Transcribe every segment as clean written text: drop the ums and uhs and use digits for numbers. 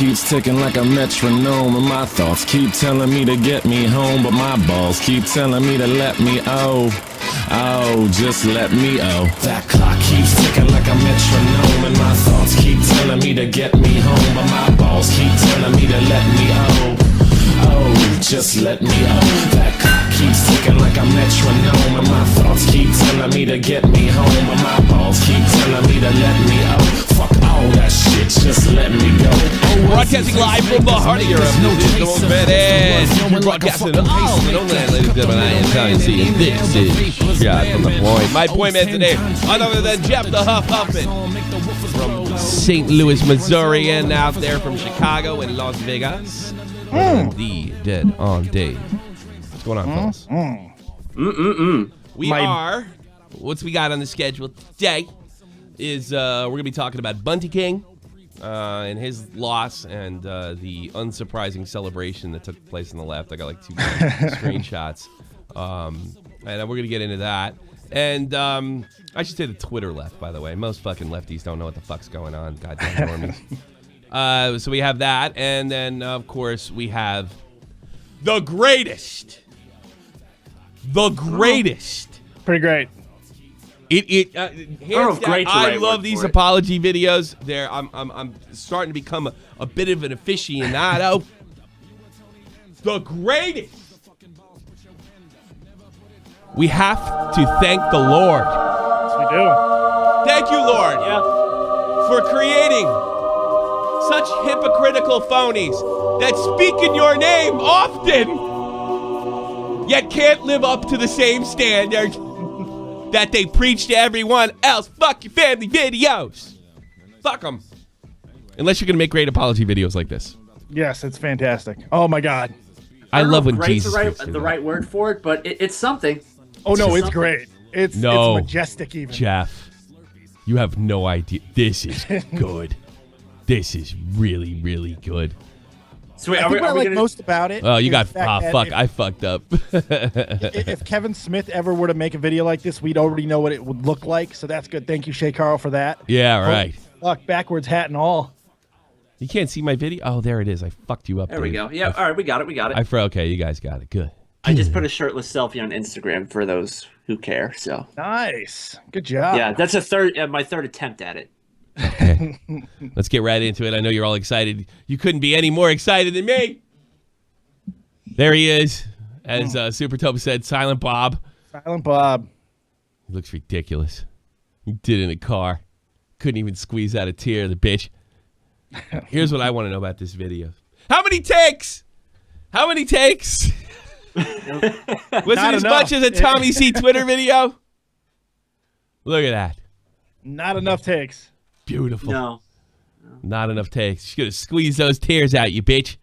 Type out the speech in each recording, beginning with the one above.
Keeps ticking like a metronome, and my thoughts keep telling me to get me home, but my balls keep telling me to let me just let me That clock keeps ticking like a metronome, and my thoughts keep telling me to get me home, but my balls keep telling me to let me just let me That clock keeps ticking like a metronome, and my thoughts keep telling me to get me home, but my balls keep telling me to let me Fuck all that shit, just let me go. Broadcasting live from the heart of Europe. This is the most badass. We're broadcasting all the land, ladies and gentlemen. I am Tony C, and this is Shot from the Point. My point man today, none other than Jeff the Huffman from St. Louis, Missouri, and out there from Chicago and Las Vegas. The Dead on Dave. What's going on, fellas? What's we got on the schedule today is we're going to be talking about Bunty King and his loss and the unsurprising celebration that took place on the left. I got like 2 screenshots. And we're going to get into that. And I should say the Twitter left, by the way. Most fucking lefties don't know what the fuck's going on. Goddamn normies. So we have that. And then, of course, we have the greatest. The greatest. Pretty great. I love these apology videos. I'm starting to become a bit of an aficionado. The greatest. We have to thank the Lord. Yes, we do. Thank you, Lord, for creating such hypocritical phonies that speak in your name often, yet can't live up to the same standard that they preach to everyone else. Fuck your family videos. Fuck them. Unless you're going to make great apology videos like this. Yes, it's fantastic. Oh, my God. I love when Jesus the right word for it, but it's something. Oh, no, it's great. It's majestic even. Jeff, you have no idea. This is good. This is really, really good. So wait, I think what I like most about it. Oh, you got fuck! I fucked up. If Kevin Smith ever were to make a video like this, we'd already know what it would look like. So that's good. Thank you, Shay Carl, for that. Yeah, right. Fuck, backwards hat and all. You can't see my video. Oh, there it is. I fucked you up. There we go. Yeah, all right, we got it. Okay, you guys got it. Good. I just put a shirtless selfie on Instagram for those who care. So nice, good job. Yeah, that's my third attempt at it. Okay. Let's get right into it. I know you're all excited. You couldn't be any more excited than me. There he is. As Super Tope said, Silent Bob. Silent Bob. He looks ridiculous. He did it in a car. Couldn't even squeeze out a tear, the bitch. Here's what I want to know about this video. How many takes? How many takes? Was it as much as a Tommy C Twitter video? Look at that. Not enough takes. Beautiful. No. Not enough takes. You're going to squeeze those tears out, you bitch.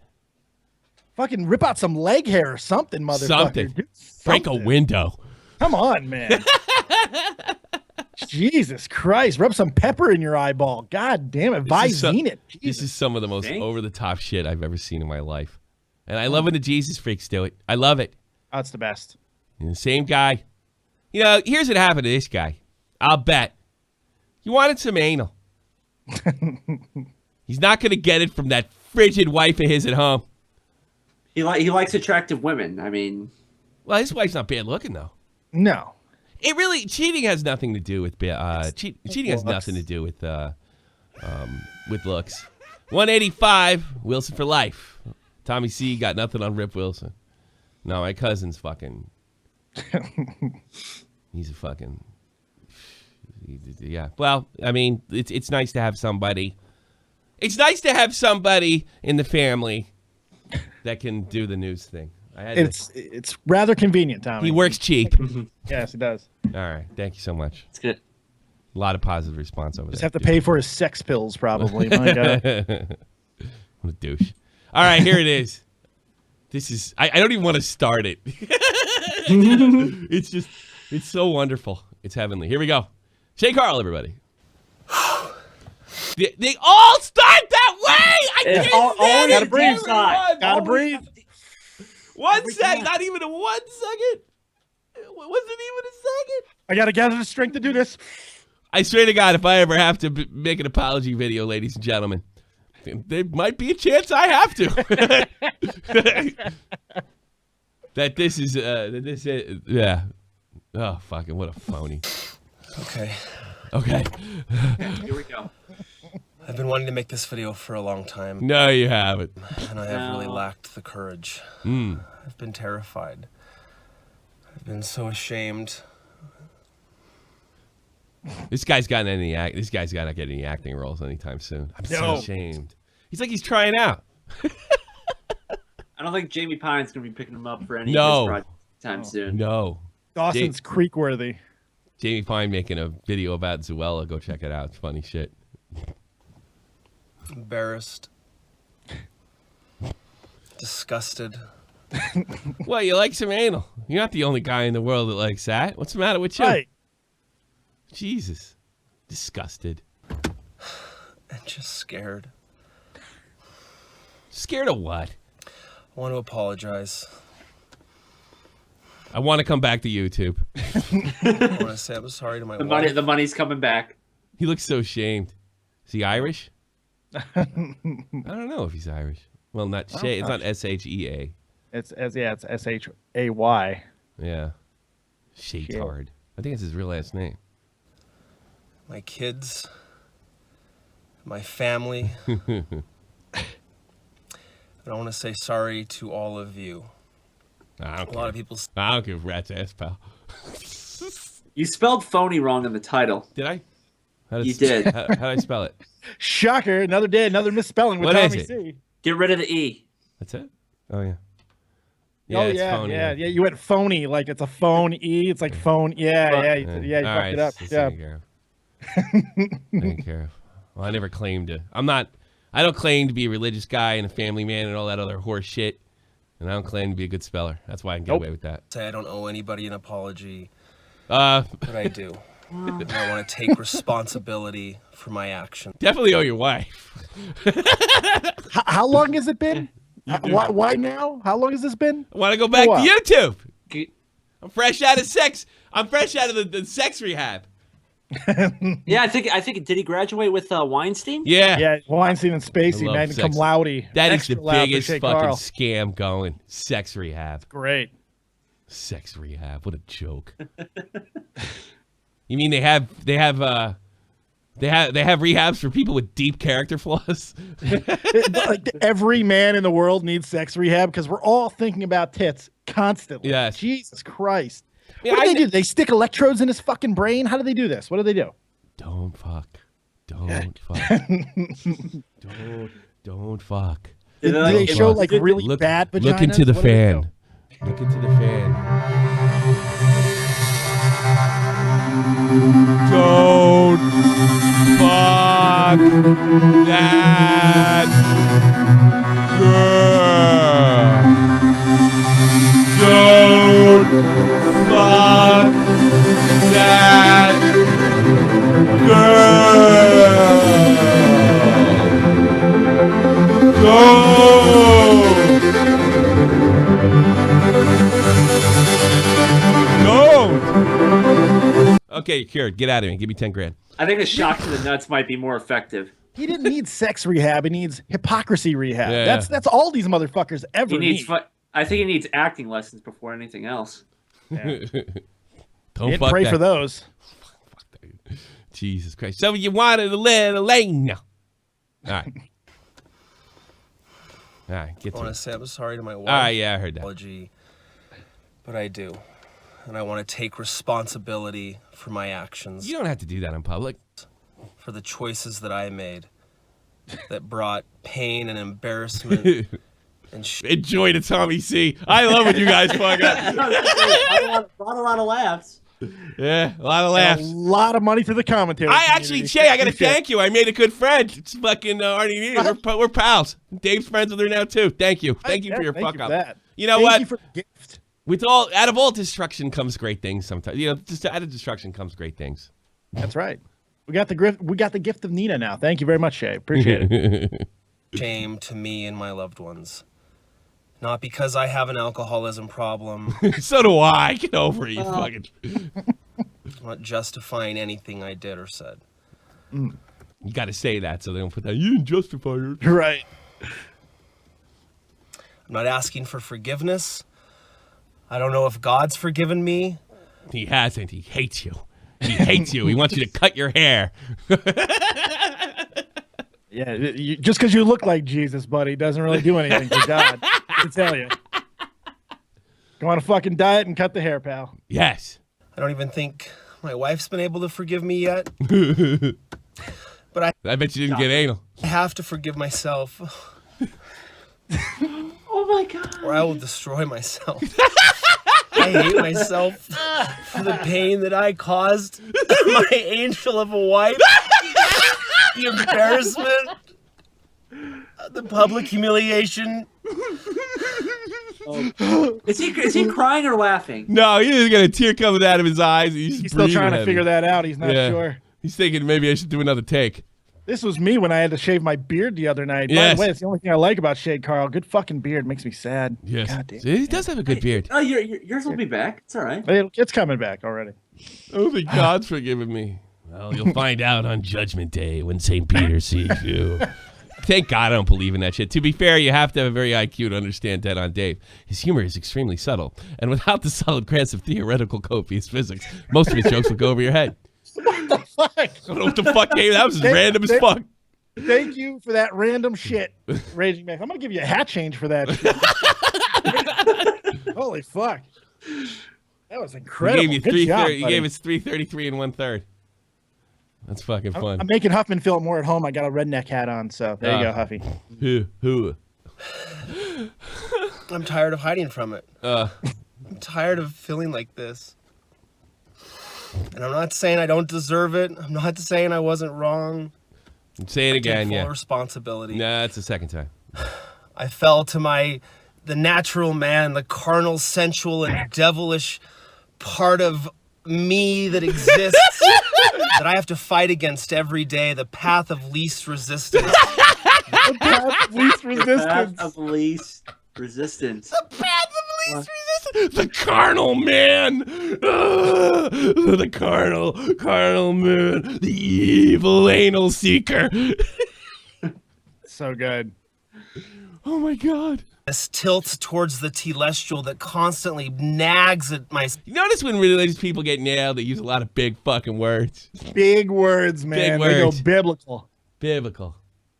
Fucking rip out some leg hair or something, motherfucker. Something. Break a window. Come on, man. Jesus Christ. Rub some pepper in your eyeball. God damn it. Visine it. This is some of the most over-the-top shit I've ever seen in my life. And I love when the Jesus freaks do it. I love it. Oh, it's the best. And the same guy. You know, here's what happened to this guy. I'll bet. He wanted some anal. He's not going to get it from that frigid wife of his at home. He likes attractive women. I mean, well, his wife's not bad looking though. No, it really cheating has nothing to do with cheating has nothing to do with looks. 185 Wilson for life. Tommy C got nothing on Rip Wilson. No, my cousin's fucking. He's a fucking. Yeah. Well, I mean, it's nice to have somebody. It's nice to have somebody in the family that can do the news thing. It's rather convenient, Tommy. He works cheap. Yes, he does. All right. Thank you so much. It's good. A lot of positive response over there. Just have to pay for his sex pills, probably. My God. What a douche. All right, here it is. This is. I don't even want to start it. It's so wonderful. It's heavenly. Here we go. Shay Carl, everybody. They all start that way. I can't gotta breathe. Gotta breathe. 1 second. Not even a 1 second. It wasn't even a second. I gotta gather the strength to do this. I swear to God, if I ever have to make an apology video, ladies and gentlemen, there might be a chance I have to. That this is yeah. Oh, fucking what a phony. Okay. Okay. Here we go. I've been wanting to make this video for a long time. No, you haven't. And I have really lacked the courage. I've been terrified. I've been so ashamed. This guy's got any This guy's got not get any acting roles anytime soon. I'm so ashamed. He's like he's trying out. I don't think Jamie Pine's gonna be picking him up for any No. of his projects anytime soon. No. Dawson's Creek worthy. Jamie Pine making a video about Zoella. Go check it out. It's funny shit. Embarrassed. Disgusted. Well, you like some anal. You're not the only guy in the world that likes that. What's the matter with you? Right. Jesus. Disgusted. And just scared. Scared of what? I want to apologize. I want to come back to YouTube. I want to say I'm sorry to my wife. The money's coming back. He looks so ashamed. Is he Irish? I don't know if he's Irish. Well, not Shay. It's not S-H-E-A. It's S-H-A-Y. Yeah. Shaytard. I think it's his real last name. My kids. My family. And I want to say sorry to all of you. I don't A lot of people. I don't give a rat's ass, pal. You spelled phony wrong in the title. Did I? You did. How did I spell it? Shocker! Another day, another misspelling with What is Tommy it? C. Get rid of the E. That's it? Oh, yeah. Oh it's yeah, phony. yeah. You went phony, like it's a phone E. It's like phone. Yeah. You All fucked it up. it's Yeah. taken care of. Taken care of. Well, I never claimed to. I don't claim to be a religious guy and a family man and all that other horse shit. And I don't claim to be a good speller. That's why I can get away with that. Say I don't owe anybody an apology, But but I do. And I want to take responsibility for my actions. definitely owe your wife. How long has it been? Why now? How long has this been? I want to go back to Wow. YouTube. I'm fresh out of sex. I'm fresh out of the sex rehab. Yeah, I think did he graduate with Weinstein? Yeah. Yeah, Weinstein and Spacey, love magna cum sex. laude. That is Extra the loud for biggest Shay fucking Carl. scam going. Sex rehab. Great. Sex rehab. What a joke. You mean they have rehabs for people with deep character flaws? Like every man in the world needs sex rehab because we're all thinking about tits constantly. Yes. Jesus Christ. Yeah, What do I they do? They stick electrodes in his fucking brain? How do they do this? What do they do? Don't fuck. Don't fuck. don't fuck. Do they show like really bad vaginas? Look into the What do they do? fan. Look into the fan. Don't fuck that girl. Don't fuck that girl. Don't. Okay, you're cured. Get out of here. Give me 10 grand. I think a shock to the nuts might be more effective. He didn't need sex rehab. He needs hypocrisy rehab. Yeah. That's all these motherfuckers ever He needs. need. I think he needs acting lessons before anything else. Don't Didn't fuck pray that. for those. Jesus Christ. So you wanted a little lane. All right. All right, get I to want it. to say I'm sorry to my wife. All right, yeah, I heard that. Apology, but I do. And I want to take responsibility for my actions, You don't have to do that in public. for the choices that I made that brought pain and embarrassment and Enjoy the Tommy C. I love when you guys fuck up. Brought a lot of laughs. Yeah, a lot of A laughs. lot of money to the commentary. I actually, Shay, I got to thank you. I made a good friend. It's fucking Arnie Needed. We're pals. Dave's friends with her now, too. Thank you. Thank you for your fuck up. That. You know Thank what? You for the gift. Out of all destruction comes great things sometimes. You know, just out of destruction comes great things. That's right. We got the gift of Nina now. Thank you very much, Shay. Appreciate it. shame to me and my loved ones. Not because I have an alcoholism problem. So do I. Get over it, you fucking... I'm not justifying anything I did or said. Well, You got to say that so they don't put that. You didn't justify it. Right. I'm not asking for forgiveness. I don't know if God's forgiven me. He hasn't. He hates you. He hates you. He wants you to cut your hair. Yeah, just because you look like Jesus, buddy, doesn't really do anything for God. I can tell you. Go on a fucking diet and cut the hair, pal. Yes. I don't even think my wife's been able to forgive me yet. But I bet you didn't get anal. I have to forgive myself, Oh my god. or I will destroy myself. I hate myself for the pain that I caused my angel of a wife. The embarrassment, the public humiliation. Is he crying or laughing? No, he's got a tear coming out of his eyes. He's still trying to figure that out. He's not sure. He's thinking maybe I should do another take. This was me when I had to shave my beard the other night. By Yes. the way, it's the only thing I like about Shay Carl. Good fucking beard. Makes me sad. Yes. God damn. He does have a good beard. Oh, yours will be back. It's all right. It's coming back already. I don't think God's forgiven me. Well, you'll find out on Judgment Day when St. Peter sees you. Thank God I don't believe in that shit. To be fair, you have to have a very IQ to understand Dead on Dave. His humor is extremely subtle, and without the solid grasp of theoretical copious physics, most of his jokes will go over your head. What the fuck? I don't know what the fuck came. That was random as fuck. Thank you for that random shit, Raging Mac. I'm gonna give you a hat change for that shit. Holy fuck. That was incredible. He gave you Good 330. job, He buddy. gave us 333 and 1/3. That's fucking fun. I'm making Huffman feel it more at home. I got a redneck hat on, so there you go, Huffy. Who? I'm tired of hiding from it. I'm tired of feeling like this. And I'm not saying I don't deserve it. I'm not saying I wasn't wrong. Say it again, Take full yeah. responsibility. Nah, that's the second time. I fell to the natural man, the carnal, sensual, and devilish part of me that exists that I have to fight against every day, the path of least resistance. The path of least resistance. Path of least resistance. The path of least resistance. The carnal man. The carnal man. The evil anal seeker. So good. Oh my God. This tilts towards the telestial that constantly nags at my... You notice when religious people get nailed, they use a lot of big fucking words. Big words, man. Big They words. go biblical. Biblical.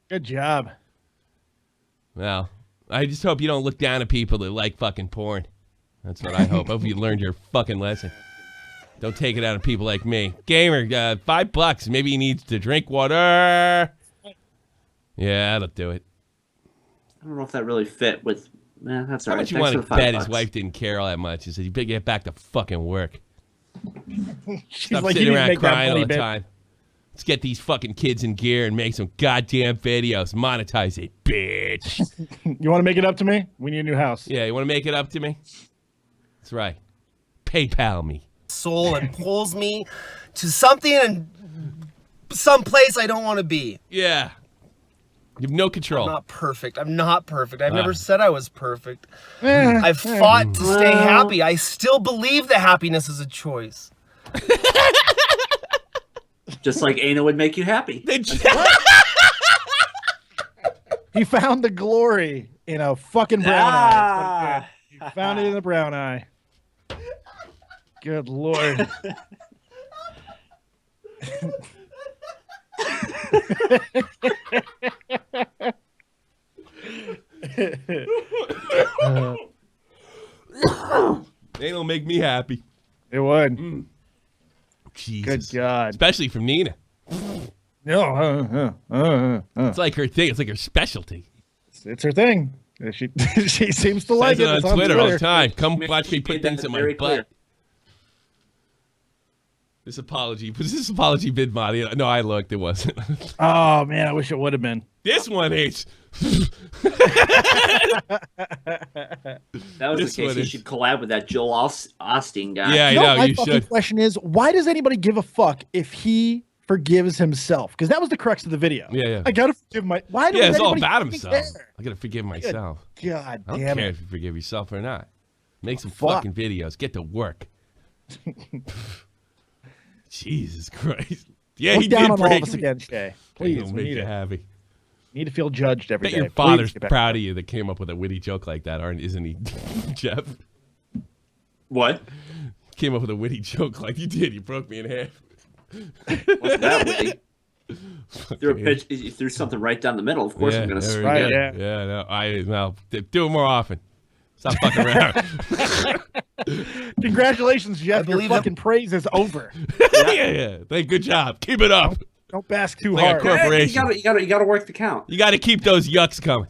Good job. Well, I just hope you don't look down at people that like fucking porn. That's what I hope. Hope you learned your fucking lesson. Don't take it out on people like me. Gamer, $5. Maybe he needs to drink water. Yeah, that'll do it. I don't know if that really fit with. That's all How right. much you Thanks want for to the bet $5. his wife didn't care all that much? He said, you better get back to fucking work. She's Stop like, sitting you need to around make that crying all funny the bit. time. Let's get these fucking kids in gear and make some goddamn videos. Monetize it, bitch. You want to make it up to me? We need a new house. Yeah, you want to make it up to me? That's right. PayPal me. soul and pulls me to something and some place I don't want to be. Yeah. You have no control. I'm not perfect. I'm not perfect. I've never said I was perfect. Eh, I've fought to stay happy. I still believe that happiness is a choice. Just like Ana would make you happy. He found the glory in a fucking brown eye. He found it in the brown eye. Good Lord. It'll make me happy. It would. Jesus. Good God. Especially from Nina. No, It's like her thing. It's like her specialty. it's her thing. She she seems to Says like it it. on It's Twitter all the time. Come watch me Made put that things in my very butt. clear. This apology. Was this apology vid body? No, I looked. It wasn't. Oh man, I wish it would have been. This one is. That was This the case. one He is- should collab with that Joel Osteen guy. Yeah, I You know, know. my You fucking should. question is, why does anybody give a fuck if he forgives himself? Because that was the crux of the video. Yeah, yeah. I gotta forgive my. Why? Yeah, does it's all anybody about fucking himself. care? I gotta forgive myself. God I don't damn care it! if you forgive yourself or not. Make some Fuck. fucking videos. Get to work. Jesus Christ. Yeah, Look he down did on all break of us me. again, Shay. Please, Please, make we need you it. happy. Need to feel judged every Bet day. your Please father's get back proud to of you that came up with a witty joke like that, isn't he, Jeff? What? Came up with a witty joke like you did. You broke me in half. Wasn't that witty? You threw something right down the middle. Of course, I'm going to very swing good. it. yeah. No, do it more often. Stop fucking around. Congratulations, Jeff. Your believe fucking praise is over. yeah. Good job. Keep it up. Don't bask too Like a hard. corporation. You got to work the count. You got to keep those yucks coming.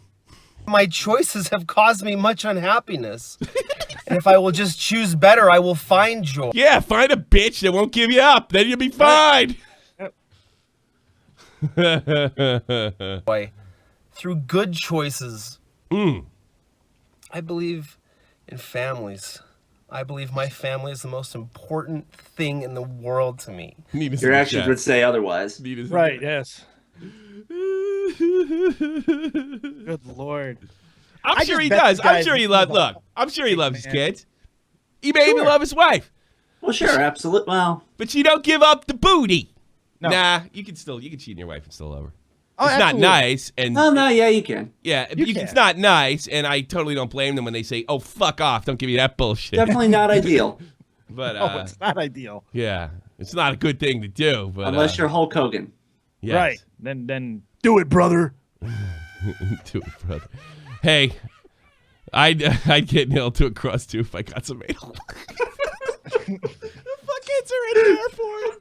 My choices have caused me much unhappiness. And if I will just choose better, I will find joy. Yeah, find a bitch that won't give you up. Then you'll be fine. Through good choices. Mm. I believe in families. I believe my family is the most important thing in the world to me. Your actions would say otherwise. Right, yes. Good Lord. I'm I sure just he bet does. this I'm guy's sure he love- loves. Look, I'm sure he loves his man. kids. He may even Sure. love his wife, Well, sure, absolutely. Well, but you don't give up the booty. No. Nah, you can cheat on your wife and still love her. Oh, It's absolutely. not nice, and no, yeah, you can. yeah, You it's can. not nice, and I totally don't blame them when they say, "Oh, fuck off! Don't give me that bullshit." Definitely not ideal. But Oh, it's not ideal. yeah, it's not a good thing to do. But Unless you're Hulk Hogan. yes. Right. Then do it, brother. Do it, brother. Hey, I'd get nailed to a cross too if I got some anal. The fuckheads are in there for it.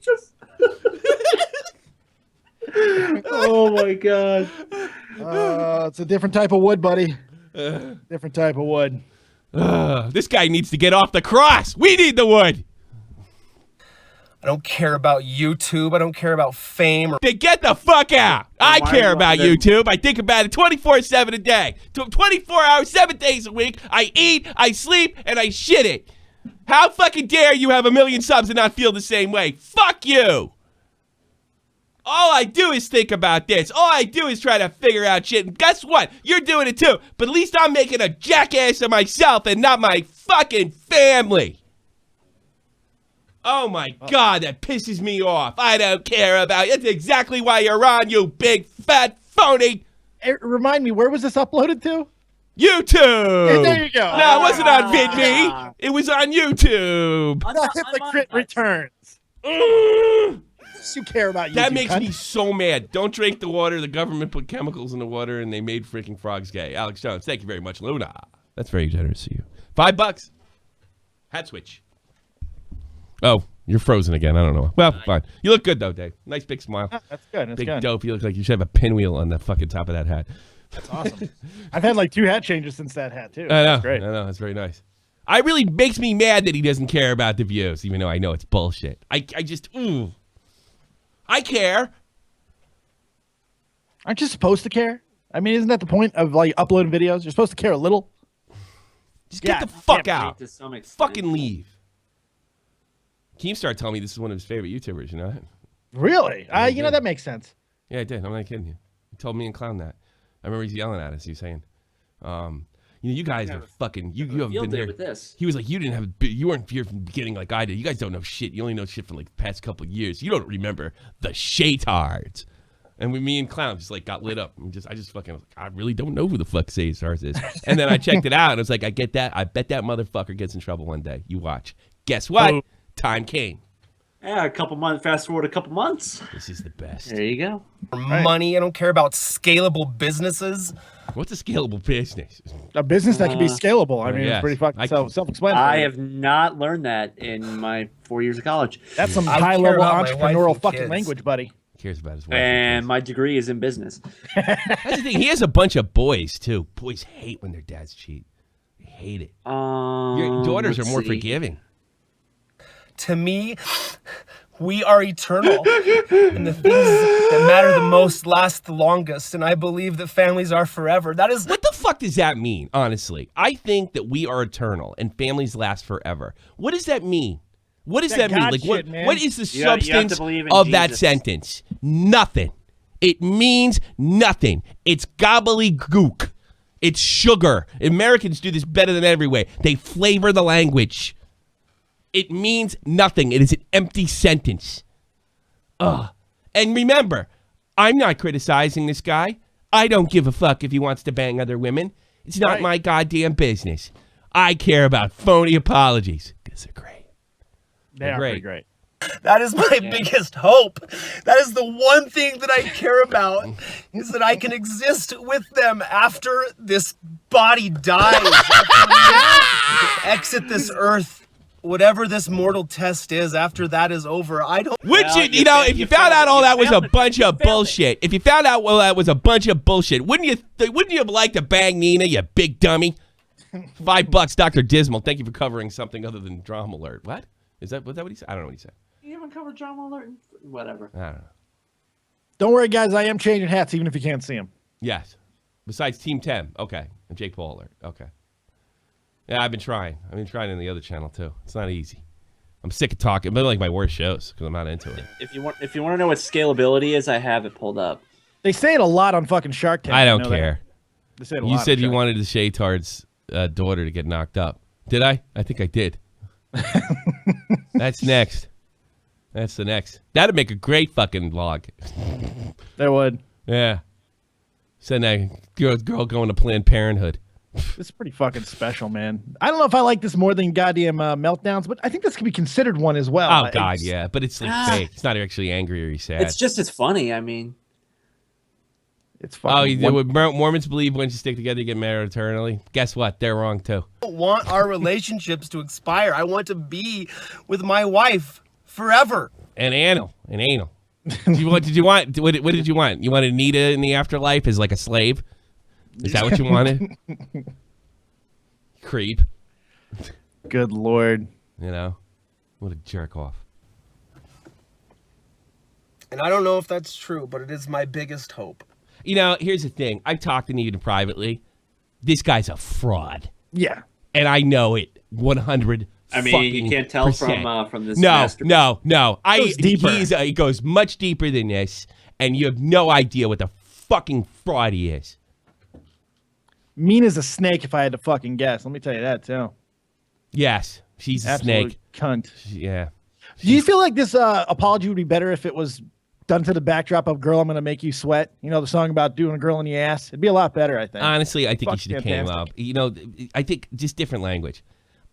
Oh my god. It's a different type of wood, buddy. Different type of wood. This guy needs to get off the cross. We need the wood. I don't care about YouTube. I don't care about fame or Then get the fuck out. I why care not about then? YouTube. I think about it 24/7 a day. 24 hours, 7 days a week. I eat, I sleep, and I shit it. How fucking dare you have 1 million subs and not feel the same way? Fuck you. All I do is think about this. All I do is try to figure out shit. And guess what? You're doing it too. But at least I'm making a jackass of myself and not my fucking family. Oh my God, that pisses me off. I don't care about it. That's exactly why you're on, you big fat phony. Hey, remind me, where was this uploaded to? YouTube. Yeah, there you go. No, it wasn't on VidMe. It was on YouTube. The hypocrite returns. You care about YouTube. That makes cunt. me so mad. Don't drink the water. The government put chemicals in the water and they made freaking frogs gay. Alex Jones, thank you very much. Luna. That's very generous of you. $5. Hat switch. Oh, you're frozen again. I don't know. Well, fine. You look good though, Dave. Nice big smile. That's good. That's Big good. dope. You look like you should have a pinwheel on the fucking top of that hat. That's awesome. I've had like 2 hat changes since that hat too. I know. That's great. I know. That's very nice. I really makes me mad that he doesn't care about the views, even though I know it's bullshit. I just, ooh. I care. Aren't you supposed to care? I mean, isn't that the point of like uploading videos? You're supposed to care a little. Just get Yeah, the fuck yeah, out. To some extent. Fucking leave. Keemstar told me this is one of his favorite YouTubers, you know that? Really? Yeah, You know, yeah. that makes sense. Yeah, I did. I'm not kidding you. He told me and Clown that. I remember he's yelling at us. He was saying, you guys are fucking, you haven't Field been day here. with this. He was like, you weren't here from the beginning like I did. You guys don't know shit. You only know shit from like the past couple of years. You don't remember the Shaytards. And me and Clown just like got lit up. I just fucking, was like, I really don't know who the fuck Shaytards is. And then I checked it out and I was like, I get that. I bet that motherfucker gets in trouble one day. You watch. Guess what? Oh. Time came. Yeah, a couple months. Fast forward a couple months. This is the best. There you go. money. I don't care about scalable businesses. What's a scalable business? A business that can be scalable. I mean, yes. it's pretty fucking I- self-explanatory. I have not learned that in my 4 years of college, That's some I high-level care about my wife entrepreneurial and fucking kids. language, buddy. Who cares about his wife? and my degree is in business. That's the thing. He has a bunch of boys too. Boys hate when their dads cheat. They hate it. Your daughters are let's more see. forgiving. To me, we are eternal. And the things that matter the most last the longest. And I believe that families are forever. That is What the fuck does that mean, honestly? I think that we are eternal and families last forever. What does that mean? What does that That mean? God Like, shit, man. what is the You have to substance believe in of that Jesus. sentence? Nothing. It means nothing. It's gobbledygook. It's sugar. Americans do this better than every way. They flavor the language. It means nothing. It is an empty sentence. Ugh. And remember, I'm not criticizing this guy. I don't give a fuck if he wants to bang other women. It's not my goddamn business. I care about phony apologies because they're great. They're pretty great. That is my biggest hope. That is the one thing that I care about, is that I can exist with them after this body dies. After we exit this earth. Whatever this mortal test is, after that is over, I don't... If you found out all that was a bunch of bullshit, if you found out all that was a bunch of bullshit, wouldn't you have liked to bang Nina, you big dummy? $5, Dr. Dismal. Thank you for covering something other than Drama Alert. What? Was that what he said? I don't know what he said. You haven't covered Drama Alert? Whatever. I don't know. Don't worry, guys. I am changing hats, even if you can't see them. Yes. Besides Team 10. Okay. And Jake Paul Alert. Okay. Yeah, I've been trying. I've been trying in the other channel, too. It's not easy. I'm sick of talking. But like my worst shows because I'm not into it. If you want to know what scalability is, I have it pulled up. They say it a lot on fucking Shark Tank. I don't care. They say it a You lot said on you Shark wanted the Shaytard's daughter to get knocked up. Did I? I think I did. That's next. That's the next. That'd make a great fucking vlog. There would. Yeah. Send that girl going to Planned Parenthood. This is pretty fucking special, man. I don't know if I like this more than goddamn meltdowns, but I think this could be considered one as well. Oh, God, yeah. But it's like fake. It's not actually angry or sad. It's funny. I mean, it's fucking. Would Mormons believe once you stick together, you get married eternally? Guess what? They're wrong, too. I don't want our relationships to expire. I want to be with my wife forever. And anal. What did you want? What did you want? You wanted Nita in the afterlife as like a slave? Is that what you wanted? Creep. Good Lord. You know? What a jerk off. And I don't know if that's true, but it is my biggest hope. You know, here's the thing. I've talked to Nita privately. This guy's a fraud. Yeah. And I know it 100%. I mean, you can't tell from this. No. He goes much deeper than this, and you have no idea what the fucking fraud he is. Mean as a snake, if I had to fucking guess. Let me tell you that, too. Yes, she's a Absolute snake. Cunt. Yeah. Do you feel like this apology would be better if it was done to the backdrop of Girl, I'm Gonna Make You Sweat? You know, the song about doing a girl in the ass? It'd be a lot better, I think. Honestly, I think he should have came up. You know, I think just different language.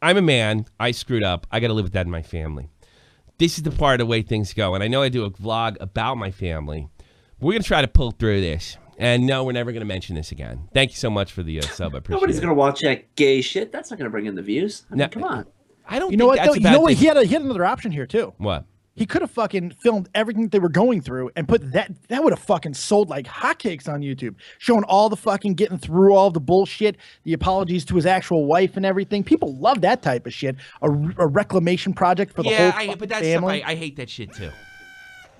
I'm a man. I screwed up. I got to live with that in my family. This is the part of the way things go. And I know I do a vlog about my family. But we're going to try to pull through this. And no, we're never going to mention this again. Thank you so much for the sub. I appreciate Nobody's it. going to watch that gay shit. That's not going to bring in the views. I mean, come on. I don't You know think what, that's though? a bad You know what? thing. He had another option here, too. What? He could have fucking filmed everything they were going through and put that would have fucking sold like hotcakes on YouTube, showing all the fucking getting through all the bullshit, the apologies to his actual wife and everything. People love that type of shit. A reclamation project for the whole fucking but that's family. stuff I hate that shit too.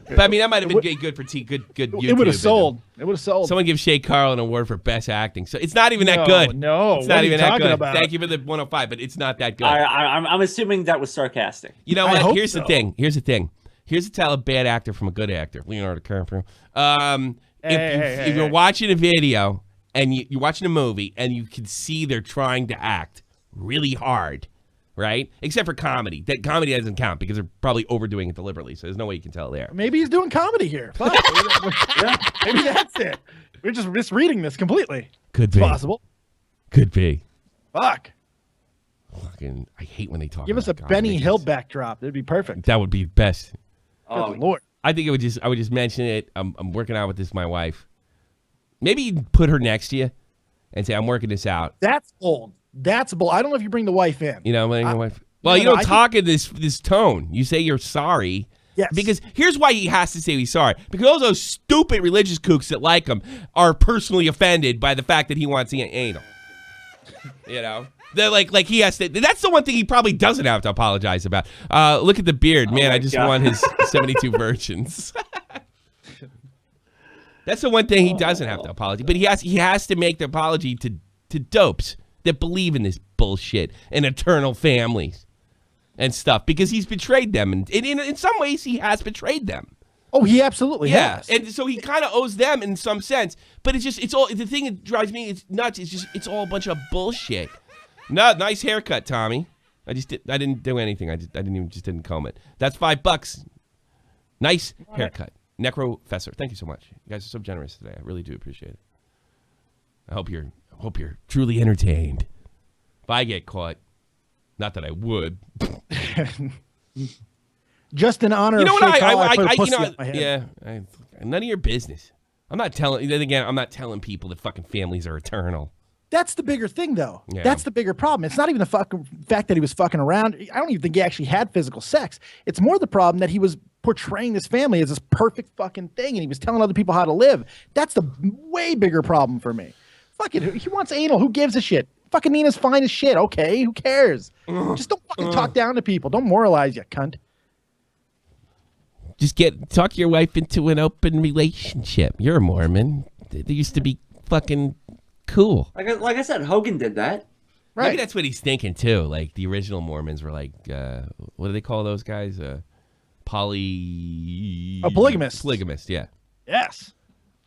But I mean, that might have been good for good YouTube. It would have sold. It would have sold. Someone give Shay Carl an award for best acting. So it's not even that good. No, it's not even that good. About? Thank you for the 105, but it's not that good. I'm assuming that was sarcastic. You know what? Here's so. the thing. Here's to tell a bad actor from a good actor. Leonardo DiCaprio. If you're watching a video and you're watching a movie and you can see they're trying to act really hard, right? Except for comedy. That comedy doesn't count because they're probably overdoing it deliberately. So there's no way you can tell there. Maybe he's doing comedy here. Fuck. Yeah, maybe that's it. We're just misreading this completely. Could be. It's possible. Could be. Fuck. Fucking, I hate when they talk. Give us a about Benny comedy. Hill backdrop. That'd be perfect. That would be best. Good Lord. I think I would just mention it. I'm working out with my wife. Maybe you put her next to you and say, I'm working this out. That's bold. That's bold. I don't know if you bring the wife in. You know, my wife. Well, you don't talk in this tone. You say you're sorry. Yes. Because here's why he has to say he's sorry. Because all those stupid religious kooks that like him are personally offended by the fact that he wants anal. You know? They're like he has to. That's the one thing he probably doesn't have to apologize about. Look at the beard, man. I just want his 72 virgins. That's the one thing he doesn't have to apologize. But he has to make the apology to dopes that believe in this bullshit and eternal families and stuff because he's betrayed them, and in some ways he has betrayed them. Oh, he absolutely has. And so he kind of owes them in some sense. But it's all the thing that drives me nuts. It's all a bunch of bullshit. No, nice haircut, Tommy. I didn't do anything. I didn't comb it. That's $5. Nice haircut. Necrofessor, thank you so much. You guys are so generous today. I really do appreciate it. I hope you're truly entertained. If I get caught, not that I would. Just in honor You know of what? Shay Carl, I put a you pussy know, up my head. none of your business. I'm not telling. Then again, I'm not telling people that fucking families are eternal. That's the bigger thing, though. Yeah. That's the bigger problem. It's not even the fucking fact that he was fucking around. I don't even think he actually had physical sex. It's more the problem that he was portraying this family as this perfect fucking thing, and he was telling other people how to live. That's the way bigger problem for me. Fuck it. He wants anal. Who gives a shit? Fucking Nina's fine as shit. Okay, who cares? Just don't fucking talk down to people. Don't moralize, you cunt. Just talk your wife into an open relationship. You're a Mormon. They used to be fucking cool. Like I said, Hogan did that. Right. Maybe that's what he's thinking too. Like the original Mormons were like, what do they call those guys? Polygamist. Polygamist, yeah. Yes.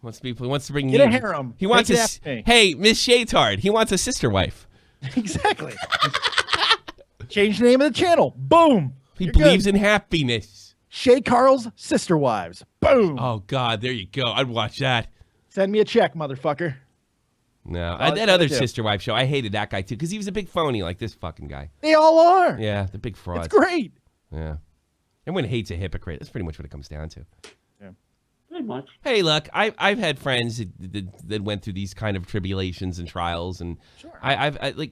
Wants to bring Get a harem. He wants Take it a after me. hey, Miss Shaytard. He wants a sister wife. Exactly. Change the name of the channel. Boom. He You're believes good. in happiness. Shay Carl's Sister Wives. Boom. Oh God, there you go. I'd watch that. Send me a check, motherfucker. No, All that I other do. sister wife show. I hated that guy too because he was a big phony like this fucking guy. They all are. Yeah, the big fraud. It's great. Yeah, everyone hates a hypocrite. That's pretty much what it comes down to. Pretty much. Hey, look, I've had friends that went through these kind of tribulations and trials, and Sure. I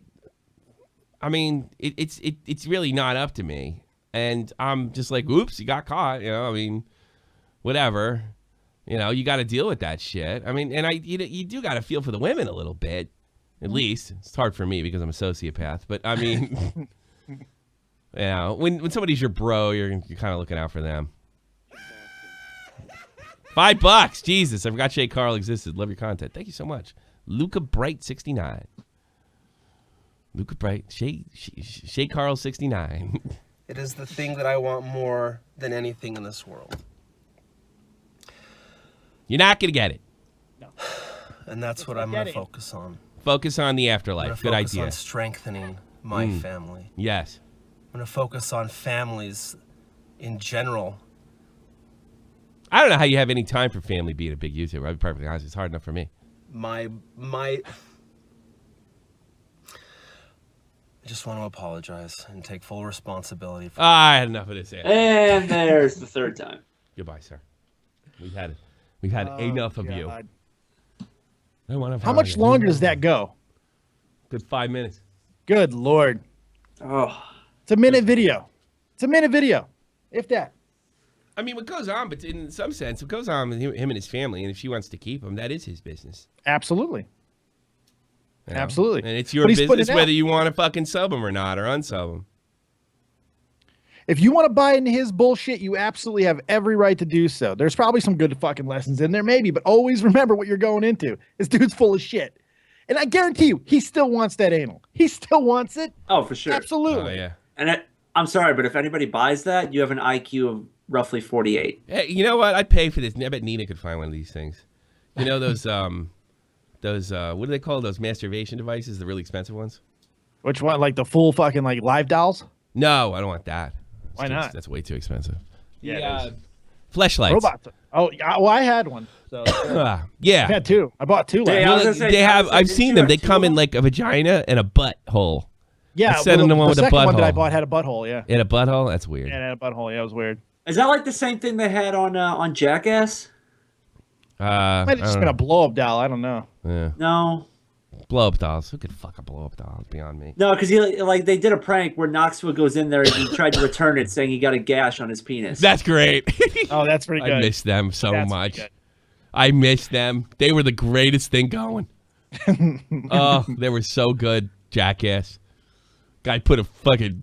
mean, it's really not up to me, and I'm just like, oops, you got caught. You know, I mean, whatever. You know, you got to deal with that shit. I mean, and you do got to feel for the women a little bit, at least. It's hard for me because I'm a sociopath, but I mean, you know, when somebody's your bro, you're kind of looking out for them. $5, Jesus! I forgot Shay Carl existed. Love your content. Thank you so much, Luca Bright 69. Luca Bright, Shay Carl 69. It is the thing that I want more than anything in this world. You're not gonna get it. And that's what I'm going to focus on. Focus on the I'm afterlife. going to Good focus idea. on strengthening my family. Yes. I'm going to focus on families in general. I don't know how you have any time for family being a big YouTuber. I'll be perfectly honest. It's hard enough for me. I just want to apologize and take full responsibility for I had enough of this. Andy. And there's the third time. Goodbye, sir. We've had enough of you. God. I want to How much longer does that go? Good 5 minutes. Good Lord. Oh, It's a minute video. If that. I mean, what goes on, but in some sense, what goes on with him and his family, and if she wants to keep him, that is his business. Absolutely. You know? Absolutely. And it's your But he's putting business it out. whether you want to fucking sub him or not, or unsub him. If you want to buy into his bullshit, you absolutely have every right to do so. There's probably some good fucking lessons in there, maybe, but always remember what you're going into. This dude's full of shit. And I guarantee you, he still wants that anal. He still wants it. oh, for sure. Absolutely. Oh, yeah. And I'm sorry, but if anybody buys that, you have an IQ of roughly 48. Hey, you know what? I'd pay for this. I bet Nina could find one of these things. You know those what do they call those masturbation devices? The really expensive ones? Which one? Like the full fucking like live dolls? No, I don't want that. Why not? That's way too expensive. Yeah, it is. Fleshlights. Robots. Oh, yeah, well, I had one. So I Yeah. had two. I bought two. Yeah, last I was Well, gonna say, they have. didn't I've you seen them. have They two come of in them? like a vagina and a butthole. Yeah, I said in the one with the second one that I butthole. bought had a butthole. Yeah, In a butthole? That's weird. yeah, it had a butthole. Yeah, it was weird. Is that like the same thing they had on Jackass? Might have just been a blow up doll. I don't know. Yeah. No. Blow up dolls. Who could fuck a blow up doll? It's beyond me. No, because they did a prank where Knoxville goes in there and he tried to return it, saying he got a gash on his penis. That's great. Oh, that's pretty good. I miss them so That's much. pretty I miss them. They were the greatest thing going. Oh, they were so good. Jackass. Guy put a fucking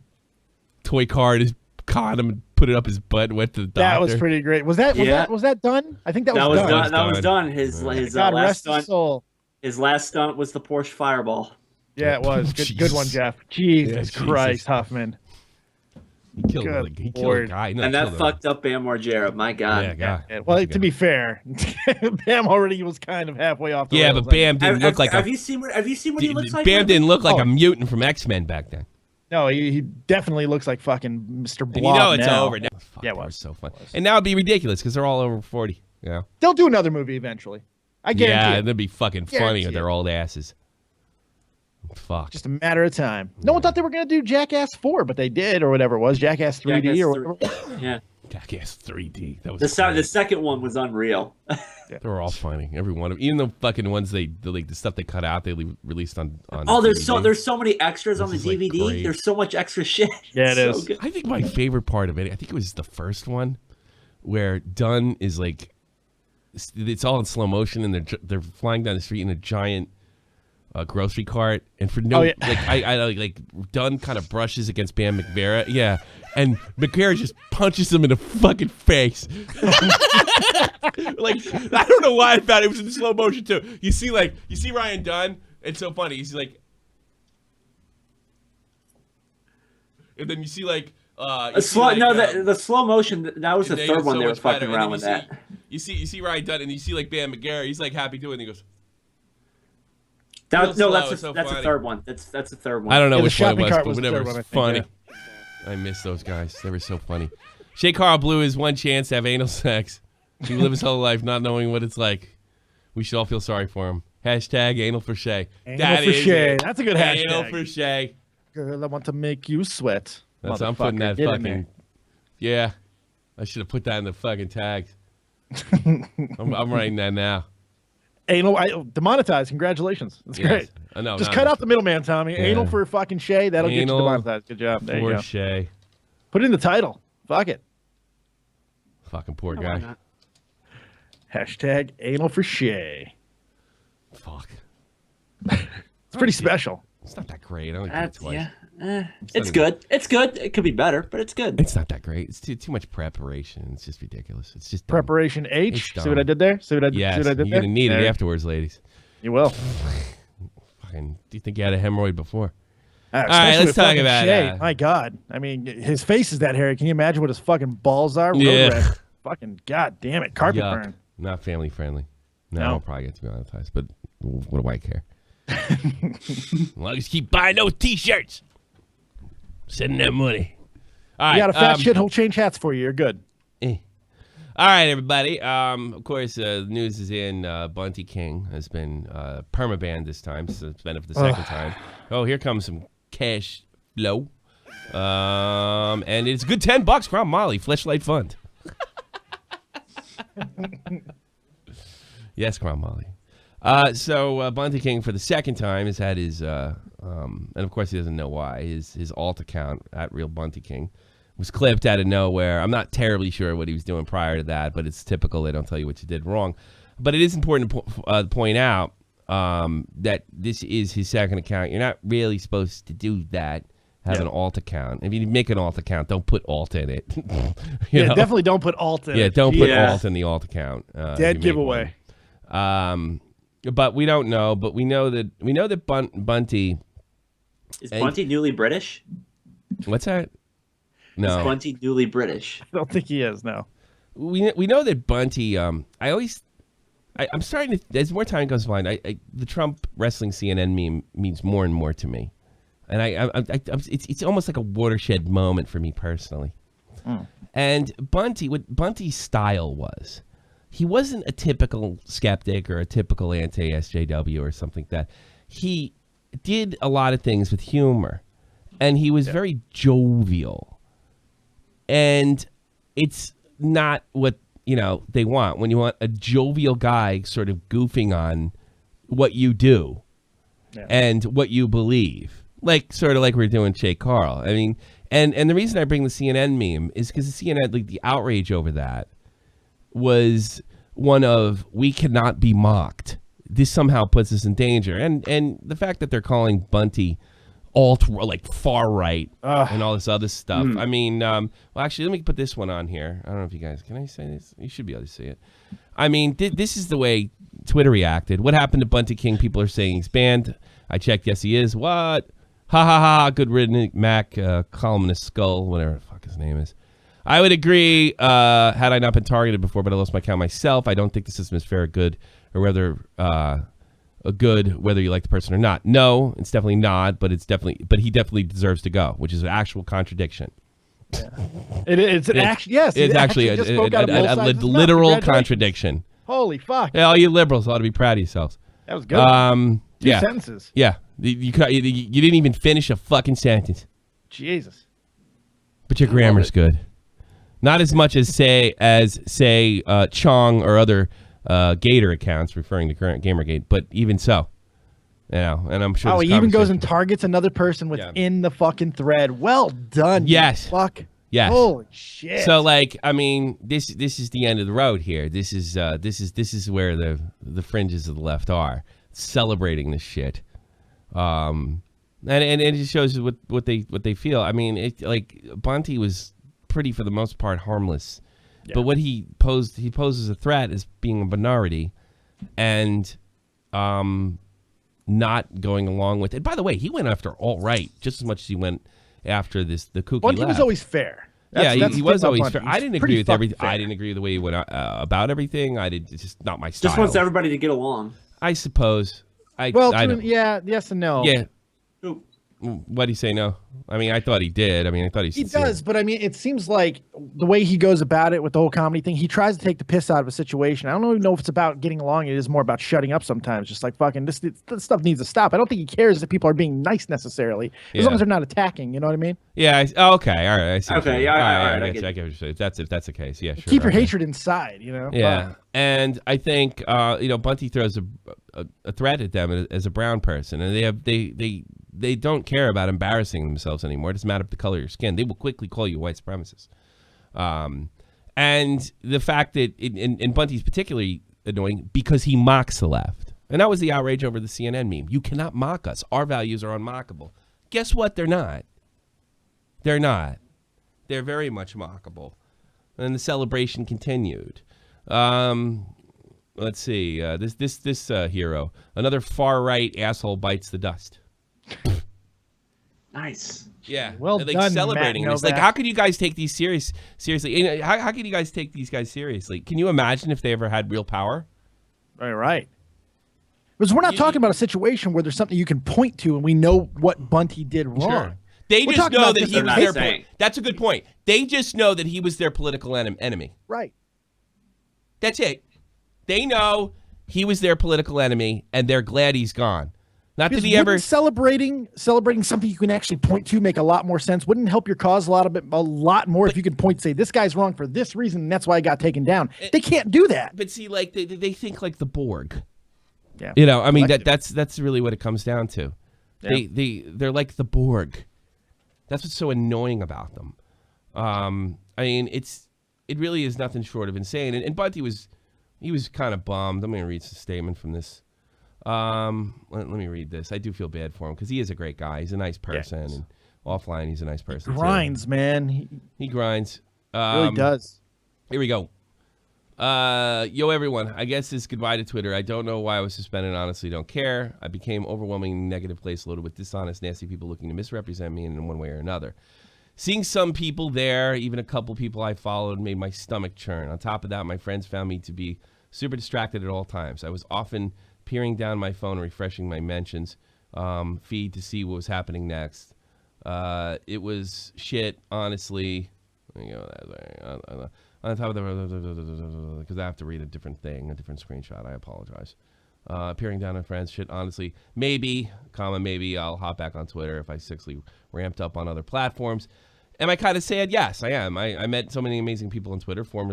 toy car in his condom and put it up his butt and went to the doctor. That was pretty great. Was that done? I think that was done. done. That was done. His God last rest his stunt. soul. His last stunt was the Porsche Fireball. Yeah, it was. Good one, Jesus. Jeff. Jesus Jesus. Christ, Huffman. He killed, Good he killed a Lord. guy. No, And he that killed fucked up Bam Margera. My God. Yeah, God. Yeah, well, to be fair, Bam already was kind of halfway off the Yeah, rails. but Bam didn't look like have a... you seen what he looks like? Bam didn't look like Oh. a mutant from X-Men back then. No, he definitely looks like fucking Mr. Blob And you know it's now. over now. Fuck, Yeah, it that was so fun. And now it'd be ridiculous because they're all over 40. Yeah. They'll do another movie eventually. I guarantee Yeah, it. that'd be fucking funny Guarantee with their old asses. Fuck. Just a matter of time. No one thought they were going to do Jackass 4, but they did, or whatever it was. Jackass 3D Jackass or 3 whatever. Yeah. Jackass 3D. That was The second one was unreal. They were all funny. Every one of them. Even the fucking ones the stuff they cut out, they released on Oh, there's DVD. so many extras on the This is, like, DVD. great. There's so much extra shit. Yeah, it It's is. so good. I think my favorite part of it, I think it was the first one, where Dunn is like, it's all in slow motion, and they're flying down the street in a giant grocery cart, and for no, Oh, yeah. like I like Dunn kind of brushes against Bam McVera, yeah, and McVera just punches him in the fucking face. Like, I don't know why I thought it was in slow motion too. You see Ryan Dunn. It's so funny. He's like, and then you see like. The slow motion. That was the they third did one so they were much better. fucking And around then with that. You see Ryan Dunn, and you see like Bam McGarry. He's like happy doing it. And he goes, That's slow, the so that's funny. the third one. That's the third one. I don't know Yeah, the which one it shopping was, cart but was the whatever. third one, I It's think, funny. yeah. I miss those guys. They were so funny. Shay Carl blew his one chance to have anal sex. He lived his whole life not knowing what it's like. We should all feel sorry for him. Hashtag anal for Shay. Anal for Shay. That's a good hashtag. Anal for Shay. Girl, I want to make you sweat. I'm putting that Get in fucking. there. Yeah, I should have put that in the fucking tags. I'm writing that now. Anal, demonetized. Congratulations. That's Yes. great. I know. Just no, cut out the middleman, Tommy. Yeah. Anal for fucking Shay. That'll get you Anal demonetized. Good job. There you Poor go. Shay. Put it in the title. Fuck it. Fucking poor Why guy. not? Hashtag anal for Shay. Fuck. It's pretty special. It's not that great. I only did it That's, twice. yeah. It's It's not good. It's good. It could be better, but it's good. It's not that great. It's too much preparation. It's just ridiculous. It's just dumb. Preparation H. It's See what I dumb. did there? See what I Yes, did you're there? gonna need it There. afterwards, ladies. You will. Fucking, do you think you had a hemorrhoid before? All right, let's talk about Shay. My God. I mean, his face is that hairy. Can you imagine what his fucking balls are? Road Yeah. rash. Fucking God damn it. Carpet Yuck. burn. Not family friendly. No, No. I'll probably get demonetized, but what do I care? As long as you keep buying those T-shirts, sending that money. All right, You got a fat shit, he'll change hats for you. You're good. All right, everybody. Of course, the news is in. Bunty King has been permabanned this time, so it's been for the second time. Oh, here comes some cash flow. And it's a good $10, Crown Molly, Fleshlight Fund. Yes, Crown Molly. So Bunty King, for the second time, has had his, and of course he doesn't know why, his alt account, at Real Bunty King, was clipped out of nowhere. I'm not terribly sure what he was doing prior to that, but it's typical. They don't tell you what you did wrong. But it is important to point out that this is his second account. You're not really supposed to do that, have an alt account. If you make an alt account, don't put alt in it. You know? Definitely don't put alt in it. Yeah, don't put Yeah. alt in the alt account. if you Dead make giveaway. one. But we don't know. But we know that Bunty. Is Bunty newly British? What's that? Is No, Bunty newly British? I don't think he is, no. we know that Bunty. I'm starting to. As more time goes by, the Trump wrestling CNN meme means more and more to me, and it's almost like a watershed moment for me personally. And Bunty, what Bunty's style was, he wasn't a typical skeptic or a typical anti-SJW or something like that. He did a lot of things with humor, and he was very jovial. And it's not what, they want. When you want a jovial guy sort of goofing on what you do and what you believe. Sort of like we're doing Shay Carl. I mean, and the reason I bring the CNN meme is because the CNN, the outrage over that was one of, we cannot be mocked. This somehow puts us in danger. And the fact that they're calling Bunty far right and all this other stuff. I mean, well, actually, let me put this one on here. I don't know if you guys, can I say this? You should be able to see it. I mean, this is the way Twitter reacted. What happened to Bunty King? People are saying he's banned. I checked. Yes, he is. What? Ha ha ha. Good riddance, Mac, columnist Skull, whatever the fuck his name is. I would agree, had I not been targeted before, but I lost my count myself. I don't think the system is fair or good, or whether a good, whether you like the person or not. No, it's definitely not, but he definitely deserves to go, which is an actual contradiction. It's an action. Yes, It's it actually just spoke out of both sides of his mouth. literal Congratulations. contradiction. Holy fuck! Yeah, all you liberals ought to be proud of yourselves. That was good. Two Yeah, sentences. yeah. You didn't even finish a fucking sentence. Jesus. But your grammar's good. Not as much as say Chong or other Gator accounts referring to current Gamergate, but even so. Yeah, and I'm sure. Oh, this he even goes conversation- and targets another person within the fucking thread. Well done. Yes. You fuck. Yes. Holy shit. So like, I mean, this is the end of the road here. This is where the fringes of the left are celebrating this shit. And it just shows what they feel. I mean, like Bunty was pretty for the most part harmless, but what he poses a threat as being a minority, and not going along with it. By the way, he went after alt-right just as much as he went after the kooky Bunty left. was always fair. He was always fair. I didn't agree with everything. Fair. I didn't agree with the way he went about everything. It's just not my style. Just wants everybody to get along. I suppose. Yes and no. Yeah. Ooh. What do you say? No. I mean, I thought he did. I mean, I thought He does, but I mean, it seems like the way he goes about it with the whole comedy thing, he tries to take the piss out of a situation. I don't even know if it's about getting along. It is more about shutting up sometimes. Just like fucking this stuff needs to stop. I don't think he cares if people are being nice necessarily, as long as they're not attacking. You know what I mean? Yeah. Okay. All right. I see. Okay. Yeah. All right. I get what you're saying. If that's the case, yeah, sure. Keep your hatred inside. You know? Yeah. And I think Bunty throws a threat at them as a brown person, and they don't care about embarrassing themselves anymore. It doesn't matter the color of your skin. They will quickly call you white supremacist. And the fact that, and Bunty's particularly annoying because he mocks the left. And that was the outrage over the CNN meme. You cannot mock us. Our values are unmockable. Guess what? They're not. They're not. They're very much mockable. And the celebration continued. Let's see. This hero. Another far-right asshole bites the dust. Nice. Yeah. Well they're, done, celebrating. Matt It's like, Novak. how could you guys take these seriously? You know, how can you guys take these guys seriously? Can you imagine if they ever had real power? Right. Because we're not talking about a situation where there's something you can point to and we know what Bunty did wrong. Sure. They We're just talking know about that just he a was nice their. saying. That's a good point. They just know that he was their political enemy. Right. That's it. They know he was their political enemy, and they're glad he's gone. Not Because that he ever. wouldn't celebrating something you can actually point to make a lot more sense. Wouldn't help your cause a lot more if you could point to say this guy's wrong for this reason and that's why I got taken down. They can't do that. But see, like they think like the Borg. Yeah. You know, I mean that's really what it comes down to. Yeah. They're like the Borg. That's what's so annoying about them. I mean, it really is nothing short of insane. And Bunty was kind of bummed. I'm going to read some statement from this. Let me read this. I do feel bad for him because he is a great guy. He's a nice person, and offline he's a nice person. Grinds, man. He grinds. Really does. Here we go. Yo, everyone. I guess it's goodbye to Twitter. I don't know why I was suspended. Honestly, don't care. I became overwhelming negative place loaded with dishonest, nasty people looking to misrepresent me in one way or another. Seeing some people there, even a couple people I followed, made my stomach churn. On top of that, my friends found me to be super distracted at all times. I was often peering down my phone and refreshing my mentions feed to see what was happening next. It was shit, honestly. Let me go on top of the, because I have to read a different screenshot. I apologize. Peering down on friends, shit, honestly. Maybe I'll hop back on Twitter if I sexually ramped up on other platforms. Am I kind of sad? Yes, I am. I met so many amazing people on Twitter, formed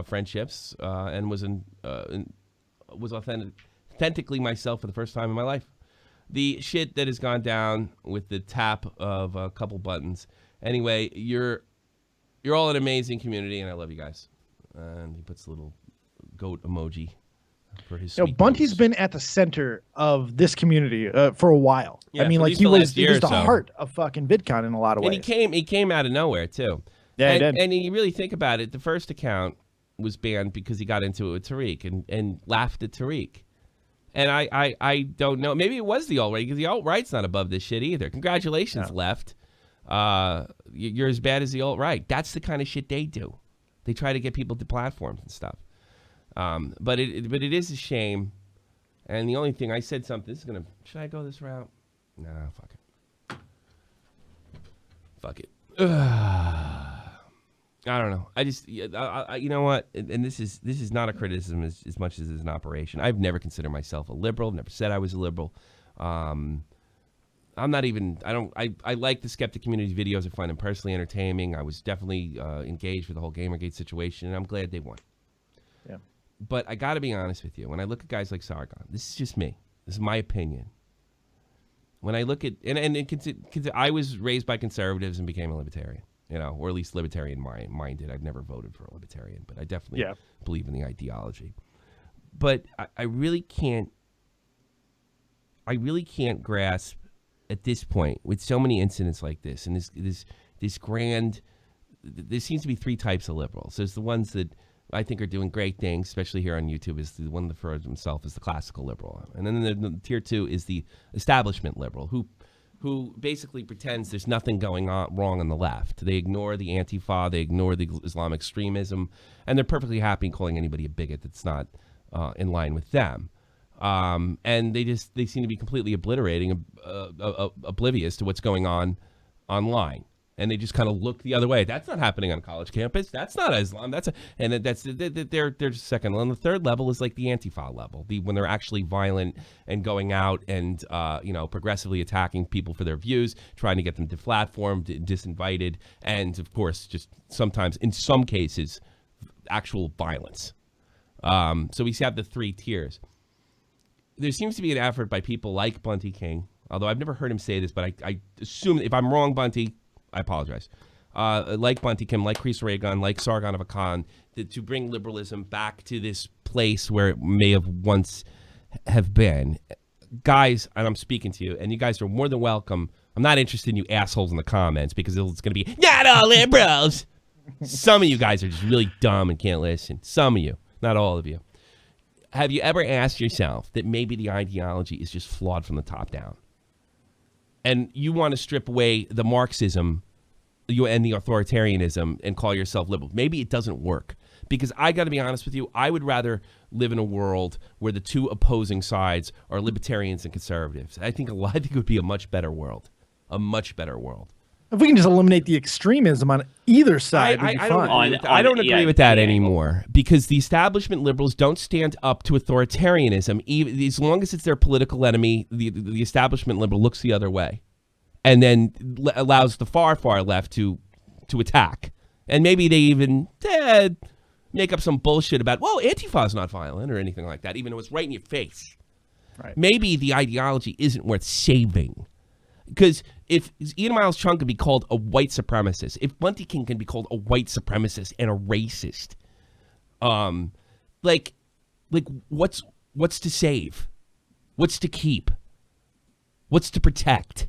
friendships, and was authentically myself for the first time in my life. The shit that has gone down with the tap of a couple buttons. Anyway, you're all an amazing community, and I love you guys. And he puts a little goat emoji for his. Bunty's been at the center of this community for a while. Yeah, I mean, like he was the heart of fucking VidCon in a lot of ways. And he came out of nowhere too. Yeah, he did. And you really think about it, the first account was banned because he got into it with Tariq and laughed at Tariq. And I don't know. Maybe it was the alt-right, because the alt-right's not above this shit either. Congratulations, left. You're as bad as the alt-right. That's the kind of shit they do. They try to get people to platforms and stuff. But it is a shame. And the only thing I said something. Should I go this route? Nah, fuck it. Fuck it. I don't know. I just, you know what? And this is not a criticism as much as it's an operation. I've never considered myself a liberal. Never said I was a liberal. I'm not even. I like the skeptic community videos. I find them personally entertaining. I was definitely engaged with the whole Gamergate situation, and I'm glad they won. Yeah. But I got to be honest with you. When I look at guys like Sargon, this is just me. This is my opinion. When I look at I was raised by conservatives and became a libertarian. Or at least libertarian minded. I've never voted for a libertarian, but I definitely believe in the ideology. But I really can't grasp at this point with so many incidents like this and this grand. There seems to be three types of liberals. There's the ones that I think are doing great things, especially here on YouTube, is the one that refers himself as the classical liberal, and then the tier 2 is the establishment liberal who basically pretends there's nothing going on wrong on the left. They ignore the Antifa, they ignore the Islamic extremism, and they're perfectly happy calling anybody a bigot that's not in line with them. And they seem to be completely oblivious to what's going on online. And they just kind of look the other way. That's not happening on a college campus. That's not Islam. They're just second. And the third level is like the Antifa level, when they're actually violent and going out and progressively attacking people for their views, trying to get them deplatformed, disinvited, and of course, just sometimes, in some cases, actual violence. So we have the three tiers. There seems to be an effort by people like Bunty King, although I've never heard him say this, but I assume if I'm wrong, Bunty, I apologize. Like Bunty Kim, like Chris Reagan, like Sargon of Akkad, to bring liberalism back to this place where it may have once have been. Guys, and I'm speaking to you, and you guys are more than welcome. I'm not interested in you assholes in the comments because it's going to be, not all liberals. Some of you guys are just really dumb and can't listen. Some of you, not all of you. Have you ever asked yourself that maybe the ideology is just flawed from the top down? And you want to strip away the Marxism and the authoritarianism and call yourself liberal. Maybe it doesn't work. Because I got to be honest with you, I would rather live in a world where the two opposing sides are libertarians and conservatives. I think it would be a much better world. A much better world. If we can just eliminate the extremism on either side, we'd be fine. I don't agree with that anymore, because the establishment liberals don't stand up to authoritarianism. Even, as long as it's their political enemy, the establishment liberal looks the other way and then allows the far, far left to attack. And maybe they even make up some bullshit about, well, Antifa's not violent or anything like that, even though it's right in your face. Right. Maybe the ideology isn't worth saving. Because if Ian Miles Chung can be called a white supremacist, if Bunty King can be called a white supremacist and a racist, like what's to save? What's to keep? What's to protect?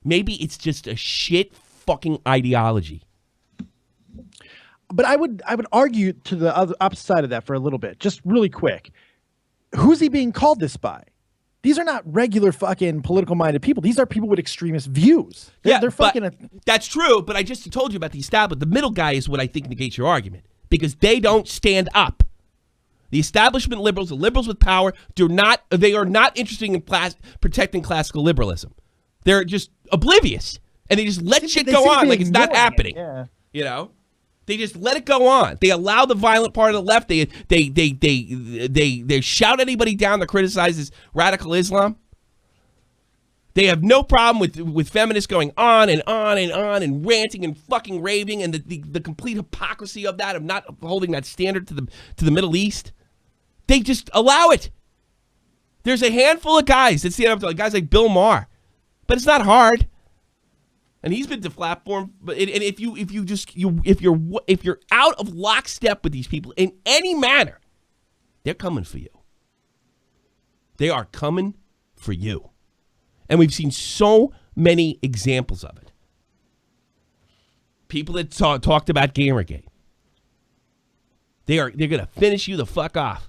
Maybe it's just a shit fucking ideology. But I would argue to the opposite side of that for a little bit, just really quick. Who's he being called this by? These are not regular fucking political-minded people. These are people with extremist views. They're fucking. That's true, but I just told you about the establishment. The middle guy is what I think negates your argument, because they don't stand up. The establishment liberals, the liberals with power, they are not interested in protecting classical liberalism. They're just oblivious, and they just let shit go on like it's not happening. Yeah. You know? They just let it go on. They allow the violent part of the left. They shout anybody down that criticizes radical Islam. They have no problem with feminists going on and on and on and ranting and fucking raving, and the complete hypocrisy of that, of not holding that standard to the Middle East. They just allow it. There's a handful of guys that stand up to guys like Bill Maher, but it's not hard. And he's been deplatformed. But if you're out of lockstep with these people in any manner, they're coming for you. They are coming for you, and we've seen so many examples of it. People that talked about Gamergate, they're gonna finish you the fuck off.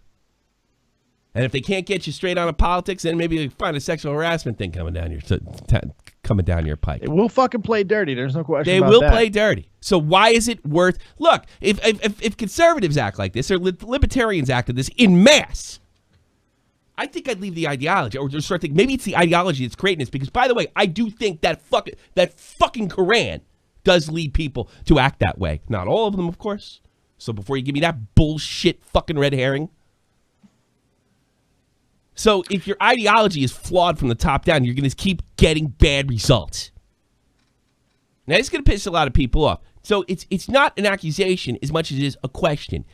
And if they can't get you straight out of politics, then maybe they find a sexual harassment thing coming down your pike. They will fucking play dirty. There's no question about that. They will play dirty. So why is it worth... Look, if conservatives act like this, or libertarians act like this in mass, I think I'd leave the ideology, or just start thinking maybe it's the ideology that's creating this. Because, by the way, I do think that fucking Quran does lead people to act that way. Not all of them, of course. So before you give me that bullshit fucking red herring. So if your ideology is flawed from the top down, you're going to keep getting bad results. Now, it's going to piss a lot of people off. So it's not an accusation as much as it is a question.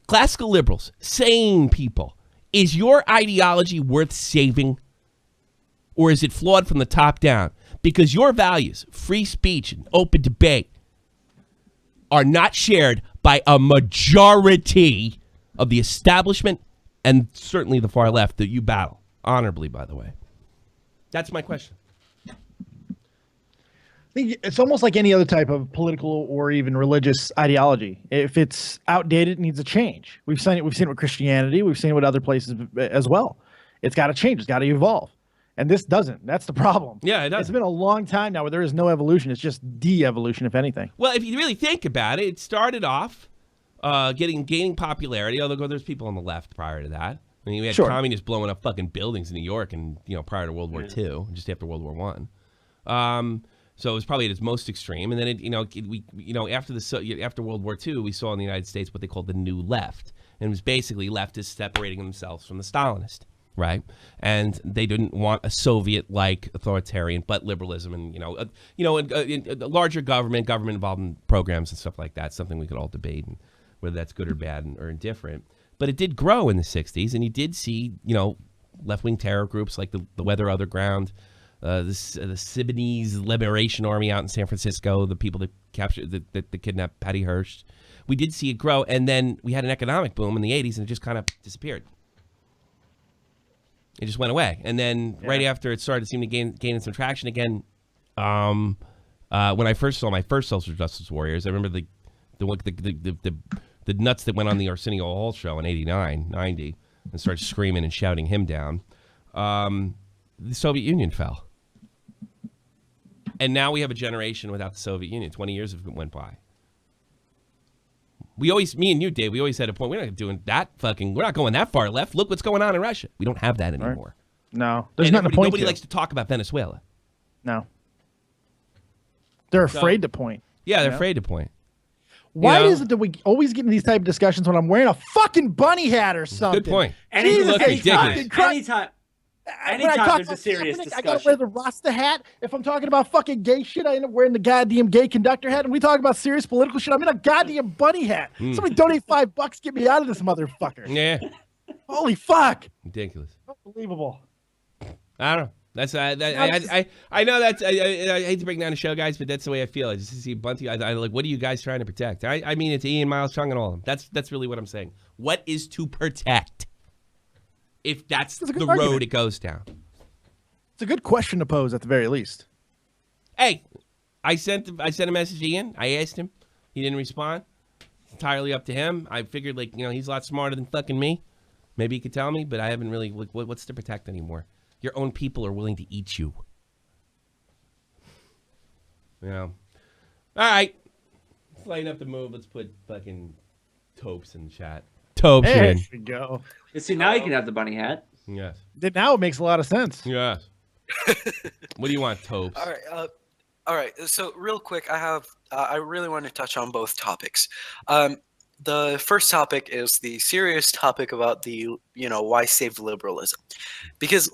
Classical liberals, sane people, is your ideology worth saving? Or is it flawed from the top down? Because your values, free speech and open debate, are not shared by a majority of the establishment and certainly the far left that you battle. Honorably, by the way. That's my question. I think it's almost like any other type of political or even religious ideology. If it's outdated, it needs a change. We've seen it with Christianity. We've seen it with other places as well. It's got to change. It's got to evolve. And this doesn't. That's the problem. Yeah, it does. It's been a long time now where there is no evolution. It's just de-evolution, if anything. Well, if you really think about it, it started off gaining popularity, although there's people on the left prior to that. I mean, we had communists blowing up fucking buildings in New York and, prior to World War II, just after World War I. So it was probably at its most extreme. And then, after World War II, we saw in the United States what they called the New Left. And it was basically leftists separating themselves from the Stalinists. Right, and they didn't want a Soviet-like authoritarian, but liberalism and a larger government involved in programs and stuff like that. Something we could all debate, and whether that's good or bad or indifferent. But it did grow in the '60s, and you did see left-wing terror groups like the Weather Underground, the Sudanese Liberation Army out in San Francisco, the people that captured that kidnapped Patty Hearst. We did see it grow, and then we had an economic boom in the '80s, and it just kind of disappeared. It just went away, and then right after it started to seem to gain some traction again. When I first saw my first social justice warriors, I remember the nuts that went on the Arsenio Hall show in '89, '90, and started screaming and shouting him down. The Soviet Union fell, and now we have a generation without the Soviet Union. 20 years went by. Me and you, Dave, we always had a point. We're not doing that we're not going that far left. Look what's going on in Russia. We don't have that anymore. No, there's nothing to point to. Nobody likes to talk about Venezuela. No. They're afraid to point. Yeah, they're afraid to point. Why is it that we always get in these type of discussions when I'm wearing a fucking bunny hat or something? Good point. Anytime there's a serious discussion. I gotta wear the Rasta hat. If I'm talking about fucking gay shit, I end up wearing the goddamn gay conductor hat. And we talk about serious political shit, I'm in a goddamn bunny hat. Somebody donate $5, get me out of this motherfucker. Yeah. Holy fuck. Ridiculous. Unbelievable. I don't know. That's I know that's I hate to break down the show, guys, but that's the way I feel. I just see Bunty. I like, what are you guys trying to protect? I mean, it's Ian, Miles, Chung, and all of them. That's really what I'm saying. What is to protect? If that's the road it goes down. It's a good question to pose at the very least. Hey, I sent a message to Ian. I asked him. He didn't respond. It's entirely up to him. I figured, he's a lot smarter than fucking me. Maybe he could tell me, but I haven't really, what's to protect anymore? Your own people are willing to eat you. All right. Let's lighten up the move. Let's put fucking Topes in the chat. Topes there in. we go. See, now you can have the bunny hat. Yes. Now it makes a lot of sense. Yes. What do you want, Topes? All right. So real quick, I really want to touch on both topics. The first topic is the serious topic about why save liberalism, because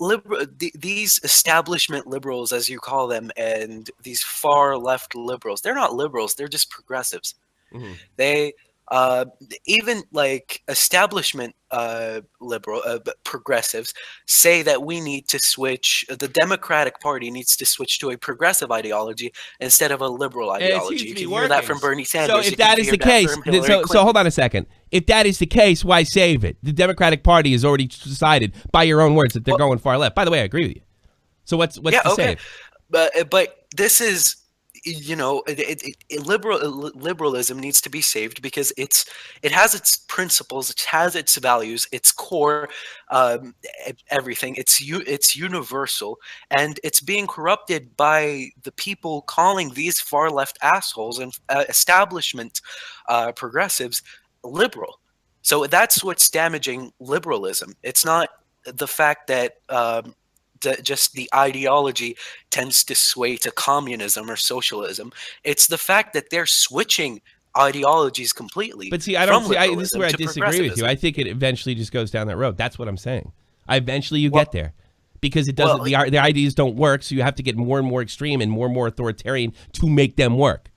these establishment liberals, as you call them, and these far left liberals, they're not liberals. They're just progressives. Mm-hmm. They even like establishment progressives say that we need to switch. The Democratic Party needs to switch to a progressive ideology instead of a liberal ideology. You can hear that from Bernie Sanders. So if that is the case, so hold on a second. If that is the case, why save it? The Democratic Party has already decided, by your own words, that they're going far left. By the way, I agree with you. So what's to save? But this is. Liberalism needs to be saved because it has its principles, it has its values, its core, everything. It's universal, and it's being corrupted by the people calling these far left assholes and establishment progressives liberal. So that's what's damaging liberalism. It's not the fact that just the ideology tends to sway to communism or socialism. It's the fact that they're switching ideologies completely. But see, this is where I disagree with you. I think it eventually just goes down that road. That's what I'm saying. Eventually you get there. Because it doesn't, the ideas don't work, so you have to get more and more extreme and more authoritarian to make them work.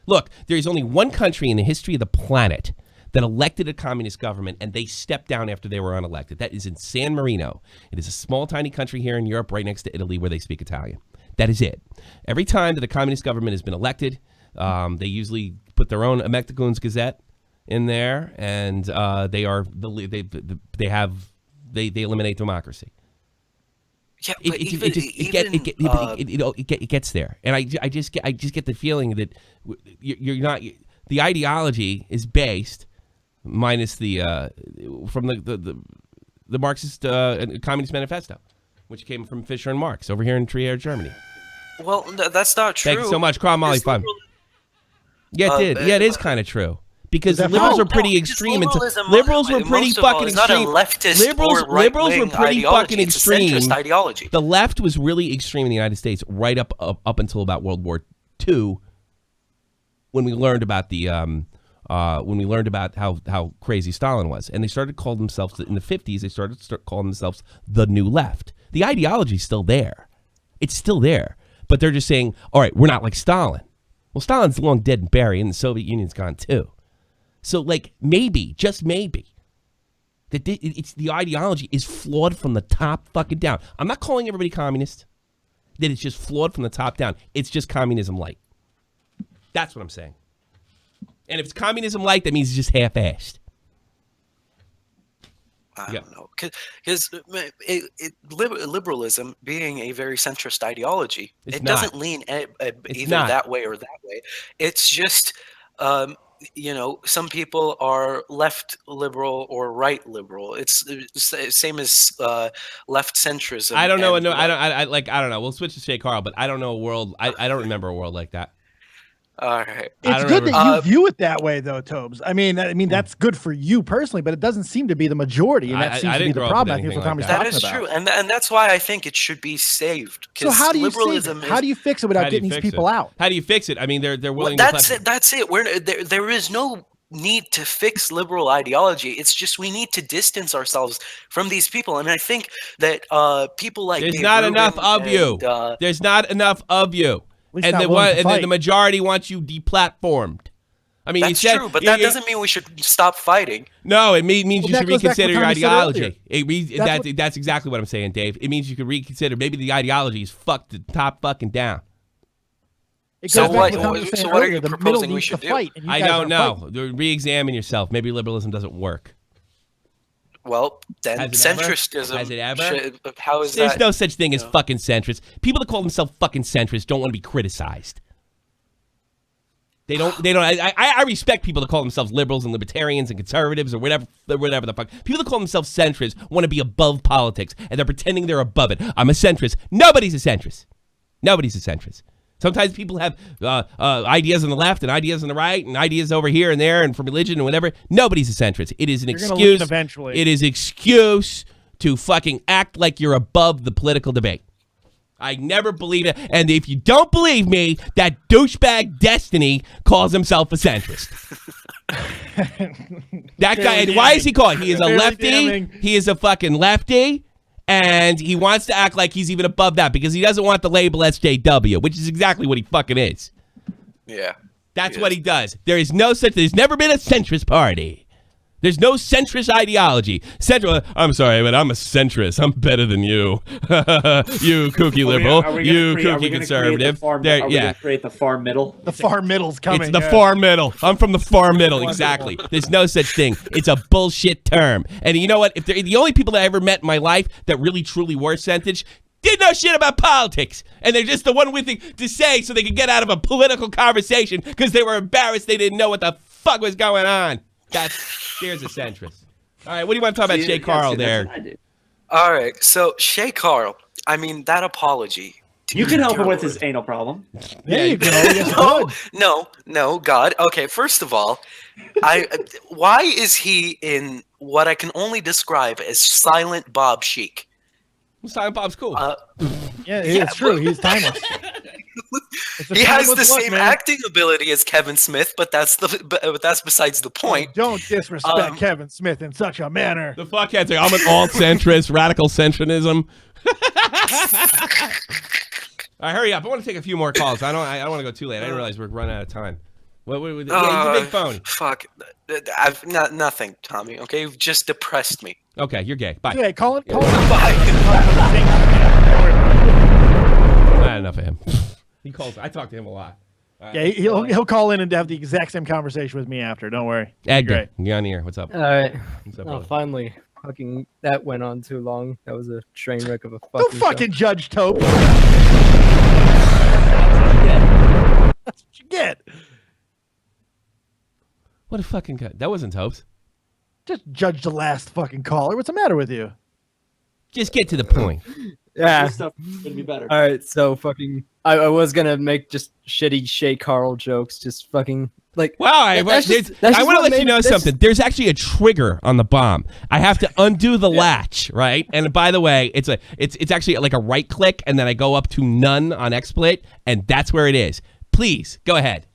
Look, there's only one country in the history of the planet that elected a communist government, and they stepped down after they were unelected. That is in San Marino. It is a small, tiny country here in Europe, right next to Italy, where they speak Italian. That is it. Every time that a communist government has been elected, they usually put their own Emectagoons Gazette in there, and they eliminate democracy. Yeah, it gets there, and I just get the feeling that you're not. The ideology is based, minus the from the Marxist Communist Manifesto, which came from Fischer and Marx over here in Trier, Germany. Well, that's not true. Thank you so much, Carl Molly. Fun. Yeah, it did. Yeah, it is kind of true. Because liberals are pretty extreme. Liberals were pretty fucking extreme. Liberals were pretty fucking extreme. Ideology. The left was really extreme in the United States right up until about World War II, when we learned about how crazy Stalin was, and they started calling themselves in the 50s. They started calling themselves the New Left. The ideology is still there. It's still there, but they're just saying, all right, we're not like Stalin. Well, Stalin's long dead and buried, and the Soviet Union's gone too. So, like, maybe, just maybe, that the ideology is flawed from the top fucking down. I'm not calling everybody communist. That it's just flawed from the top down. It's just communism light. That's what I'm saying. And if it's communism light, that means it's just half-assed. I don't know, because liberalism being a very centrist ideology, doesn't lean either that way or that way. It's just, some people are left liberal or right liberal. It's the same as left centrism. I don't know. No, I don't know. We'll switch to Shay Carl, but I don't know a world. I don't remember a world like that. All right. It's good that you view it that way, though, Tobes. I mean, that's good for you personally, but it doesn't seem to be the majority, and that seems to be the problem. I think that's what Tommy's talking about. That is true, and that's why I think it should be saved. So how do you how do you fix it without getting these people out? How do you fix it? I mean, they're willing. That's it. That's it. There is no need to fix liberal ideology. It's just we need to distance ourselves from these people, and I think that people like there's not enough of you. There's not enough of you. And the majority wants you deplatformed. I mean, that's true, but that doesn't mean we should stop fighting. No, it means you should reconsider your ideology. That's exactly what I'm saying, Dave. It means you could reconsider. Maybe the ideology is fucked the top fucking down. So what are you proposing we should do? I don't know. Re-examine yourself. Maybe liberalism doesn't work. Well, then centristism. Has it ever? How is There's no such thing as fucking centrist. People that call themselves fucking centrist don't want to be criticized. They don't. I respect people that call themselves liberals and libertarians and conservatives or whatever the fuck. People that call themselves centrists want to be above politics, and they're pretending they're above it. I'm a centrist. Nobody's a centrist. Nobody's a centrist. Sometimes people have ideas on the left and ideas on the right and ideas over here and there and from religion and whatever. Nobody's a centrist. It is an excuse. Eventually. It is excuse to fucking act like you're above the political debate. I never believe it. And if you don't believe me, that douchebag Destiny calls himself a centrist. That guy, why is he called? He is a lefty. He is a fucking lefty. And he wants to act like he's even above that because he doesn't want the label SJW, which is exactly what he fucking is. Yeah. That's what he does. There's never been a centrist party. There's no centrist ideology. I'm sorry, but I'm a centrist. I'm better than you. You kooky liberal. You kooky conservative. Are we going to create the far middle? The far middle's coming. It's the far middle. I'm from the far middle. Exactly. There's no such thing. It's a bullshit term. And you know what? If the only people that I ever met in my life that really truly were centrist didn't know shit about politics. And they're just the one thing to say so they could get out of a political conversation because they were embarrassed they didn't know what the fuck was going on. There's a centrist. All right, what do you want to talk about Shay Carl there? All right, so Shay Carl, I mean, that apology. You can help him with his anal problem. There you go. No, God. Okay, first of all, why is he in what I can only describe as silent Bob chic? Silent Bob's cool. Yeah, it's true. He's timeless. He has the timeless look, same man. acting ability as Kevin Smith, but that's besides the point. Don't disrespect Kevin Smith in such a manner. The fuckhead's like, I'm an alt-centrist, radical centrism. All right, hurry up. I want to take a few more calls. I don't want to go too late. I didn't realize we're running out of time. Yeah, he's a big phony. Fuck. Nothing, Tommy. Okay, you've just depressed me. Okay, you're gay. Bye. Yeah, call it. Bye. I had enough of him. He calls. I talk to him a lot. Yeah, he'll call in and have the exact same conversation with me after. Don't worry. Edgar, you're on the air. What's up? All right. What's up, Oh, brother? finally. Fucking, that went on too long. That was a train wreck of a fucking Don't fucking judge Tope. That's what you get. What a fucking guy. That wasn't Topes. Just judge the last fucking caller. What's the matter with you? Just get to the point. Yeah. This stuff is gonna be better. All right, so fucking, I was gonna make just shitty Shay Carl jokes, just fucking like. Wow, I want to let you know something. There's actually a trigger on the bomb. I have to undo the latch, right? And by the way, it's actually like a right click, and then I go up to none on XSplit, and that's where it is. Please go ahead.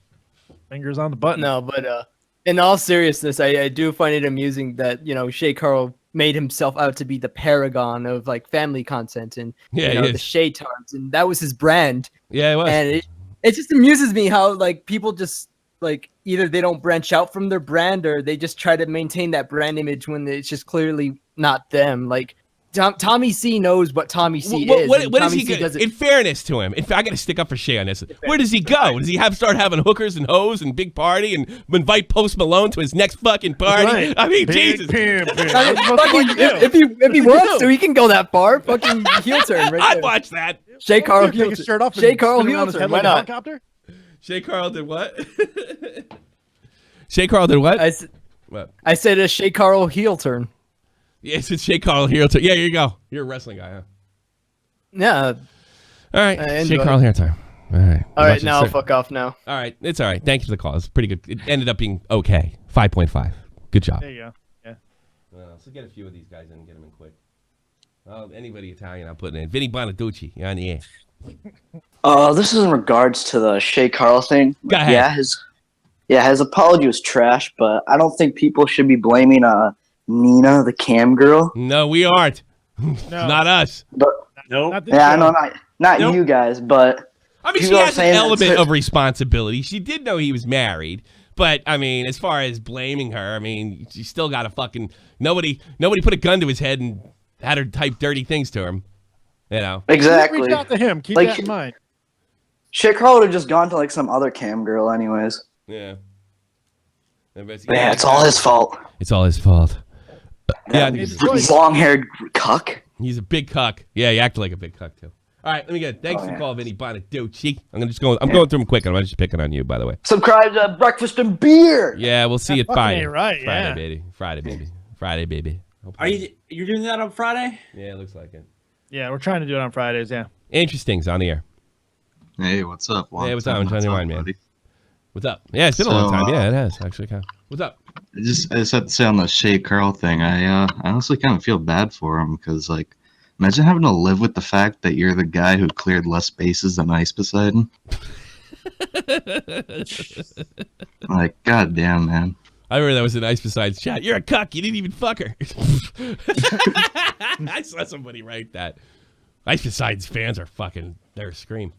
Fingers on the button. No, but in all seriousness, I do find it amusing that Shay Carl made himself out to be the paragon of like family content and the Shay Tards, and that was his brand. Yeah, it was. And it just amuses me how like people just like either they don't branch out from their brand or they just try to maintain that brand image when it's just clearly not them. Like Tommy C knows what Tommy C is. What does he go? In fairness to him, I got to stick up for Shay on this. Where does he go? Does he start having hookers and hoes and big party and invite Post Malone to his next fucking party? Right. I mean, Big Jesus. pimp. If he wants to, he can go that far. Fucking heel turn right I'd there. watch that. Shay Carl Take heel his shirt off. Shay Carl heel heel turn. Why Like not? helicopter? Shay Carl did what? Shay Carl did what? What? I said a Shay Carl heel turn. Yes, it's Shay Carl here. Yeah, here you go. You're a wrestling guy, huh? Yeah. All right, I Shay enjoy Carl hair time. All right. All right, now fuck off now. All right, it's all right. Thank you for the call. It's pretty good. It ended up being okay. 5.5. Good job. There you go. Yeah. Well, so get a few of these guys in and get them in quick. Anybody Italian, I'm putting in. Vinny Bonaducci, you're on the air. This is in regards to the Shay Carl thing. Go ahead. His apology was trash, but I don't think people should be blaming Nina, the cam girl. No, we aren't. No. Not us. But No. Not this yeah, I show. know not Nope. you guys, but I mean, she people are has an saying that element to- of responsibility. She did know he was married, but I mean, as far as blaming her, I mean, she still got a fucking nobody put a gun to his head and had her type dirty things to him. exactly. Reach out to him. Keep Like- that in mind. Shay Carl would have just gone to like some other cam girl, anyways. Yeah. Yeah, it's all his fault. It's all his fault. Yeah, I think It's Long-haired cuck. he's a big cuck. Yeah, he acted like a big cuck too. All right, let me get it. Thanks for calling, Vinny Bonaducci. I'm going through them quick. I'm just picking on you, by the way. Subscribe to Breakfast and Beer. Yeah, we'll see you fucking Friday. ain't right, Friday, yeah. baby. Friday, baby. You're doing that on Friday? Yeah, it looks like it. Yeah, we're trying to do it on Fridays. Yeah. Interesting's on the air. Hey, what's up? Hey, what's up? I'm What's trying to up, mind, man. buddy? What's up? Yeah, it's been a long So, time. Yeah, it has actually. What's up? I just had to say on the Shay Carl thing, I honestly kind of feel bad for him because, like, imagine having to live with the fact that you're the guy who cleared less bases than Ice Poseidon. Like, goddamn, man. I remember that was a nice besides chat. You're a cuck. You didn't even fuck her. I saw somebody write that. Ice Poseidon's fans are fucking. They're a scream.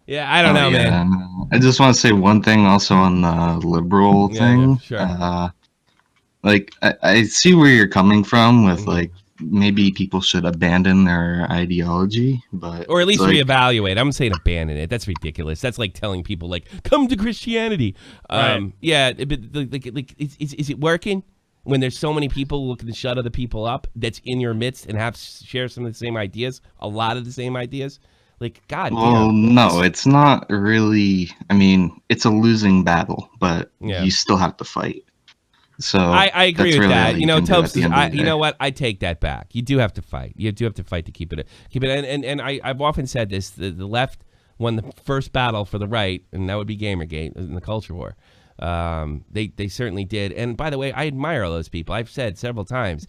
Yeah, I don't know, man. No. I just want to say one thing also on the liberal thing. Yeah, sure. Like, I see where you're coming from with, like, maybe people should abandon their ideology, but Or at least like, reevaluate. I'm saying abandon it. That's ridiculous. That's like telling people, like, come to Christianity. Right. Yeah, but like, is it working when there's so many people looking to shut other people up that's in your midst and share some of the same ideas, a lot of the same ideas? Like, God Well, damn. no, it's not really. I mean, it's a losing battle, but Yeah. you still have to fight. So I agree that's with really all that. You know, can do at Topes, the end of the you day. know what? I take that back. You do have to fight. You do have to fight to keep it. And I've often said this: the left won the first battle for the right, and that would be Gamergate in the culture war. They certainly did. And by the way, I admire all those people. I've said several times,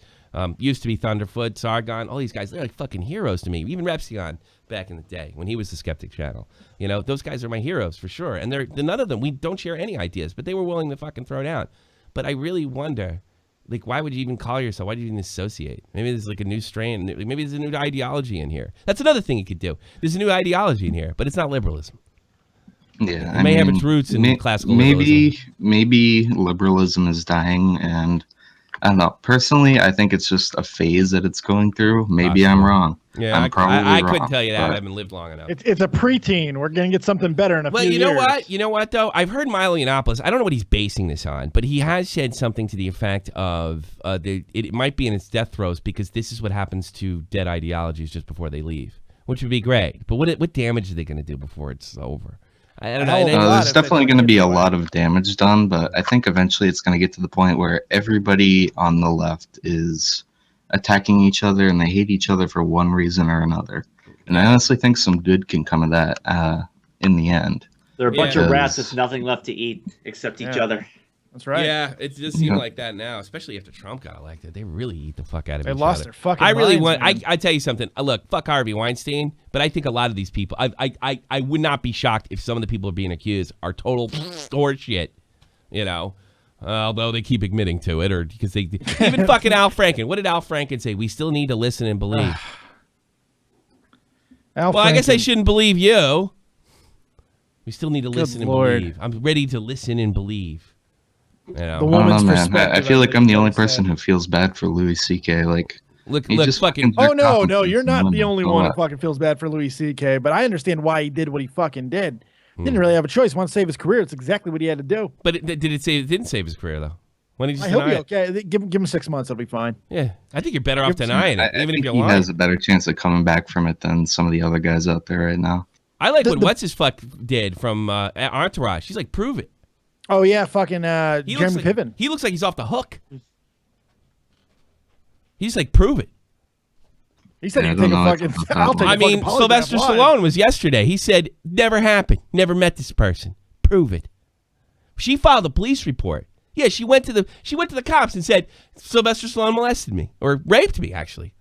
Used to be Thunderfoot, Sargon, all these guys, they're like fucking heroes to me. Even Repsion back in the day when he was the Skeptic Channel. You know, those guys are my heroes for sure. And they're none of them, we don't share any ideas, but they were willing to fucking throw down. But I really wonder, like, why would you even call yourself? Why do you even associate? Maybe there's like a new strain. Maybe there's a new ideology in here. That's another thing you could do. There's a new ideology in here, but it's not liberalism. Yeah, it may have its roots in classical liberalism. Maybe liberalism is dying, and I don't know. Personally, I think it's just a phase that it's going through. Maybe I'm wrong. Yeah, I'm probably I wrong, couldn't tell you that. but- I haven't lived long enough. It's a preteen. We're gonna get something better in a few years. You know what? You know what though? I've heard Milo Yiannopoulos. I don't know what he's basing this on, but he has said something to the effect of it might be in its death throes because this is what happens to dead ideologies just before they leave, which would be great. But what damage are they going to do before it's over? I don't know. There's definitely going to be a lot of damage done, but I think eventually it's going to get to the point where everybody on the left is attacking each other and they hate each other for one reason or another. And I honestly think some good can come of that in the end. They're a bunch of rats with nothing left to eat except each other. That's right. Yeah, it does seem like that now, especially after Trump got elected. They really eat the fuck out of each other. They lost their fucking I really minds, want. man. I tell you something. Look, fuck Harvey Weinstein, but I think a lot of these people. I would not be shocked if some of the people are being accused are total horseshit. You know, although they keep admitting to it, or because they even fucking Al Franken. What did Al Franken say? We still need to listen and believe. I guess I shouldn't believe you. We still need to listen and believe. I'm ready to listen and believe. You know? I don't know, man. I feel like I'm the only person who feels bad for Louis C.K. Like, look, just fucking. Oh no, you're not the only one who fucking feels bad for Louis C.K. But I understand why he did what he fucking did. Didn't really have a choice. Want to save his career? It's exactly what he had to do. But did it say it didn't save his career though? When he just I hope deny he'll okay. Give him 6 months. He'll be fine. Yeah, I think you're better off denying it, even if you're he lying. has a better chance of coming back from it than some of the other guys out there right now. I like what what's his fuck did from Entourage. He's like, prove it. Oh yeah, fucking He Jeremy looks like, Piven. He looks like he's off the hook. He's like, prove it. He said he'd take a fucking. I'll take I mean, Sylvester Stallone was yesterday. He said, never happened. Never met this person. Prove it. She filed a police report. Yeah, she went to the cops and said Sylvester Stallone molested me or raped me actually,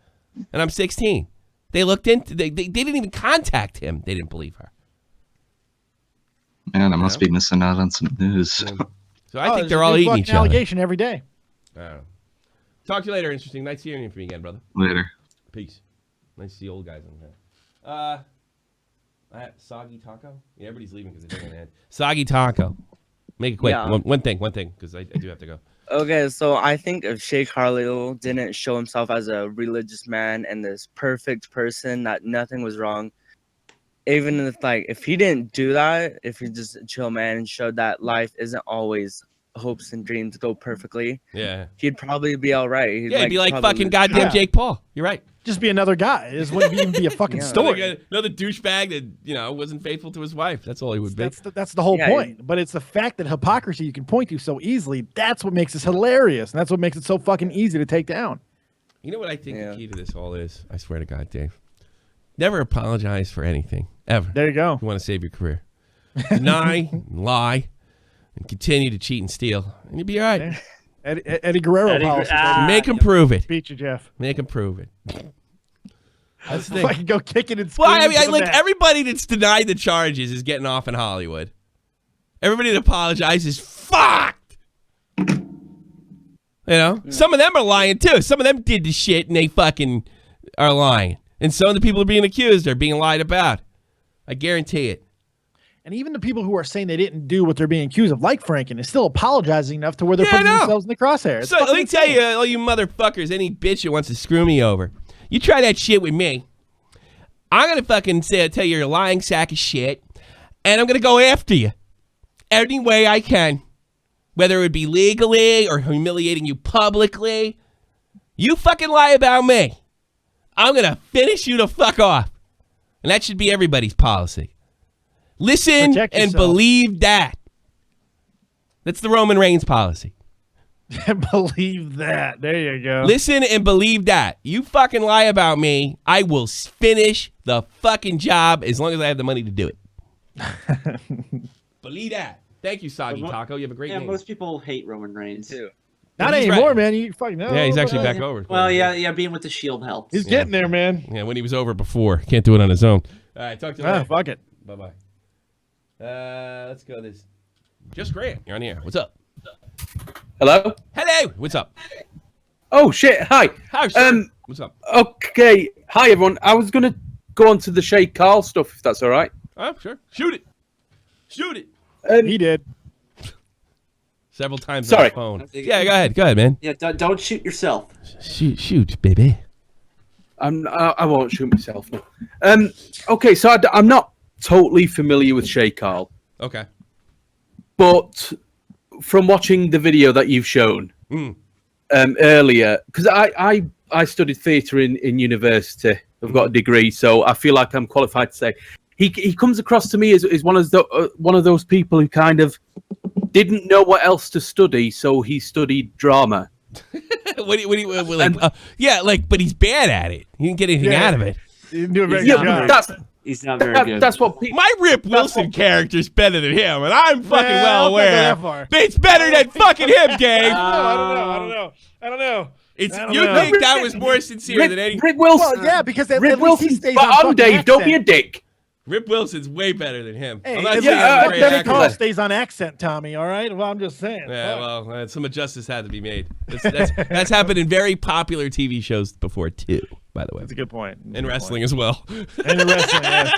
and I'm 16. They looked into. They didn't even contact him. They didn't believe her. Man, I must be missing out on some news. So I think they're all eating each other. Allegation every day. Talk to you later. Interesting. Nice hearing from you again, brother. Later. Peace. Nice to see old guys on here. Soggy Taco. Yeah, everybody's leaving because they're going to Soggy Taco. Make it quick. Yeah. One thing, because I do have to go. Okay, so I think if Shay Carlisle didn't show himself as a religious man and this perfect person that nothing was wrong, even if he didn't do that, if he's just a chill man and showed that life isn't always hopes and dreams go perfectly, yeah, he'd probably be all right. He'd be like fucking goddamn Jake Paul. You're right. Just be another guy. It wouldn't even be a fucking story. Another douchebag that wasn't faithful to his wife. That's all he would be. That's the whole point. But it's the fact that hypocrisy you can point to so easily. That's what makes this hilarious, and that's what makes it so fucking easy to take down. You know what I think the key to this all is? I swear to God, Dave. Never apologize for anything ever. There you go. You want to save your career. Deny, lie, and continue to cheat and steal, and you'll be all right. Eddie Guerrero policy. Make him prove it. Beat you, Jeff. Make him prove it. That's the thing. Go kicking and well, screaming. I mean, everybody that's denied the charges is getting off in Hollywood. Everybody that apologizes, fucked. Some of them are lying too. Some of them did the shit and they fucking are lying. And some of the people are being accused are being lied about. I guarantee it. And even the people who are saying they didn't do what they're being accused of, like Franken, is still apologizing enough to where they're putting themselves in the crosshairs. So let me tell you, all you motherfuckers, any bitch that wants to screw me over, you try that shit with me, I'm going to fucking tell you you're a lying sack of shit, and I'm going to go after you any way I can, whether it would be legally or humiliating you publicly. You fucking lie about me, I'm going to finish you the fuck off. And that should be everybody's policy. Listen and believe that. That's the Roman Reigns policy. Believe that. There you go. Listen and believe that. You fucking lie about me, I will finish the fucking job as long as I have the money to do it. Believe that. Thank you, Soggy Taco. You have a great name. Most people hate Roman Reigns. Too. Not He's anymore, right. man. You fucking know. Yeah, he's actually back over. Well, yeah, being with the Shield helps. He's getting there, man. Yeah, when he was over before. Can't do it on his own. All right, talk to you later. Fuck it. Bye-bye. Let's go this. Just Grant, you're on the air. What's up? Hello? Hello. What's up? Oh, shit. Hi. Hi, sir. What's up? Okay. Hi, everyone. I was going to go on to the Shay Carl stuff, if that's all right. Oh, sure. Shoot it. Shoot it. He did. Several times Sorry. on the phone. Yeah, go ahead. Go ahead, man. Yeah, don't shoot yourself. Shoot, baby. I won't shoot myself now. Okay, so I'm not totally familiar with Shay Carl, Okay. but from watching the video that you've shown earlier, because I studied theatre in university. I've got a degree, so I feel like I'm qualified to say he comes across to me as one of those people who kind of didn't know what else to study, so he studied drama. But he's bad at it. He didn't get anything out of it. He didn't do a very good job. He's not very good. That's what people. My Rip Wilson character's better than him, and I'm fucking well I'll not go aware. that far. It's better than fucking him, gang. I don't know. You think that was more sincere than anything? Rip Wilson. Well, yeah, because at Rip least he Wilson. stays But on on fucking Dave, don't be a accent. dick. Rip Wilson's way better than him. Hey, I'm not at saying least he's a fucking great Shay actor. Carl stays on accent, Tommy. All right. Well, I'm just saying. Yeah, Fuck. well, some justice had to be made. That's happened in very popular TV shows before too. By the way, That's a good point. in wrestling as well. And in wrestling, yeah.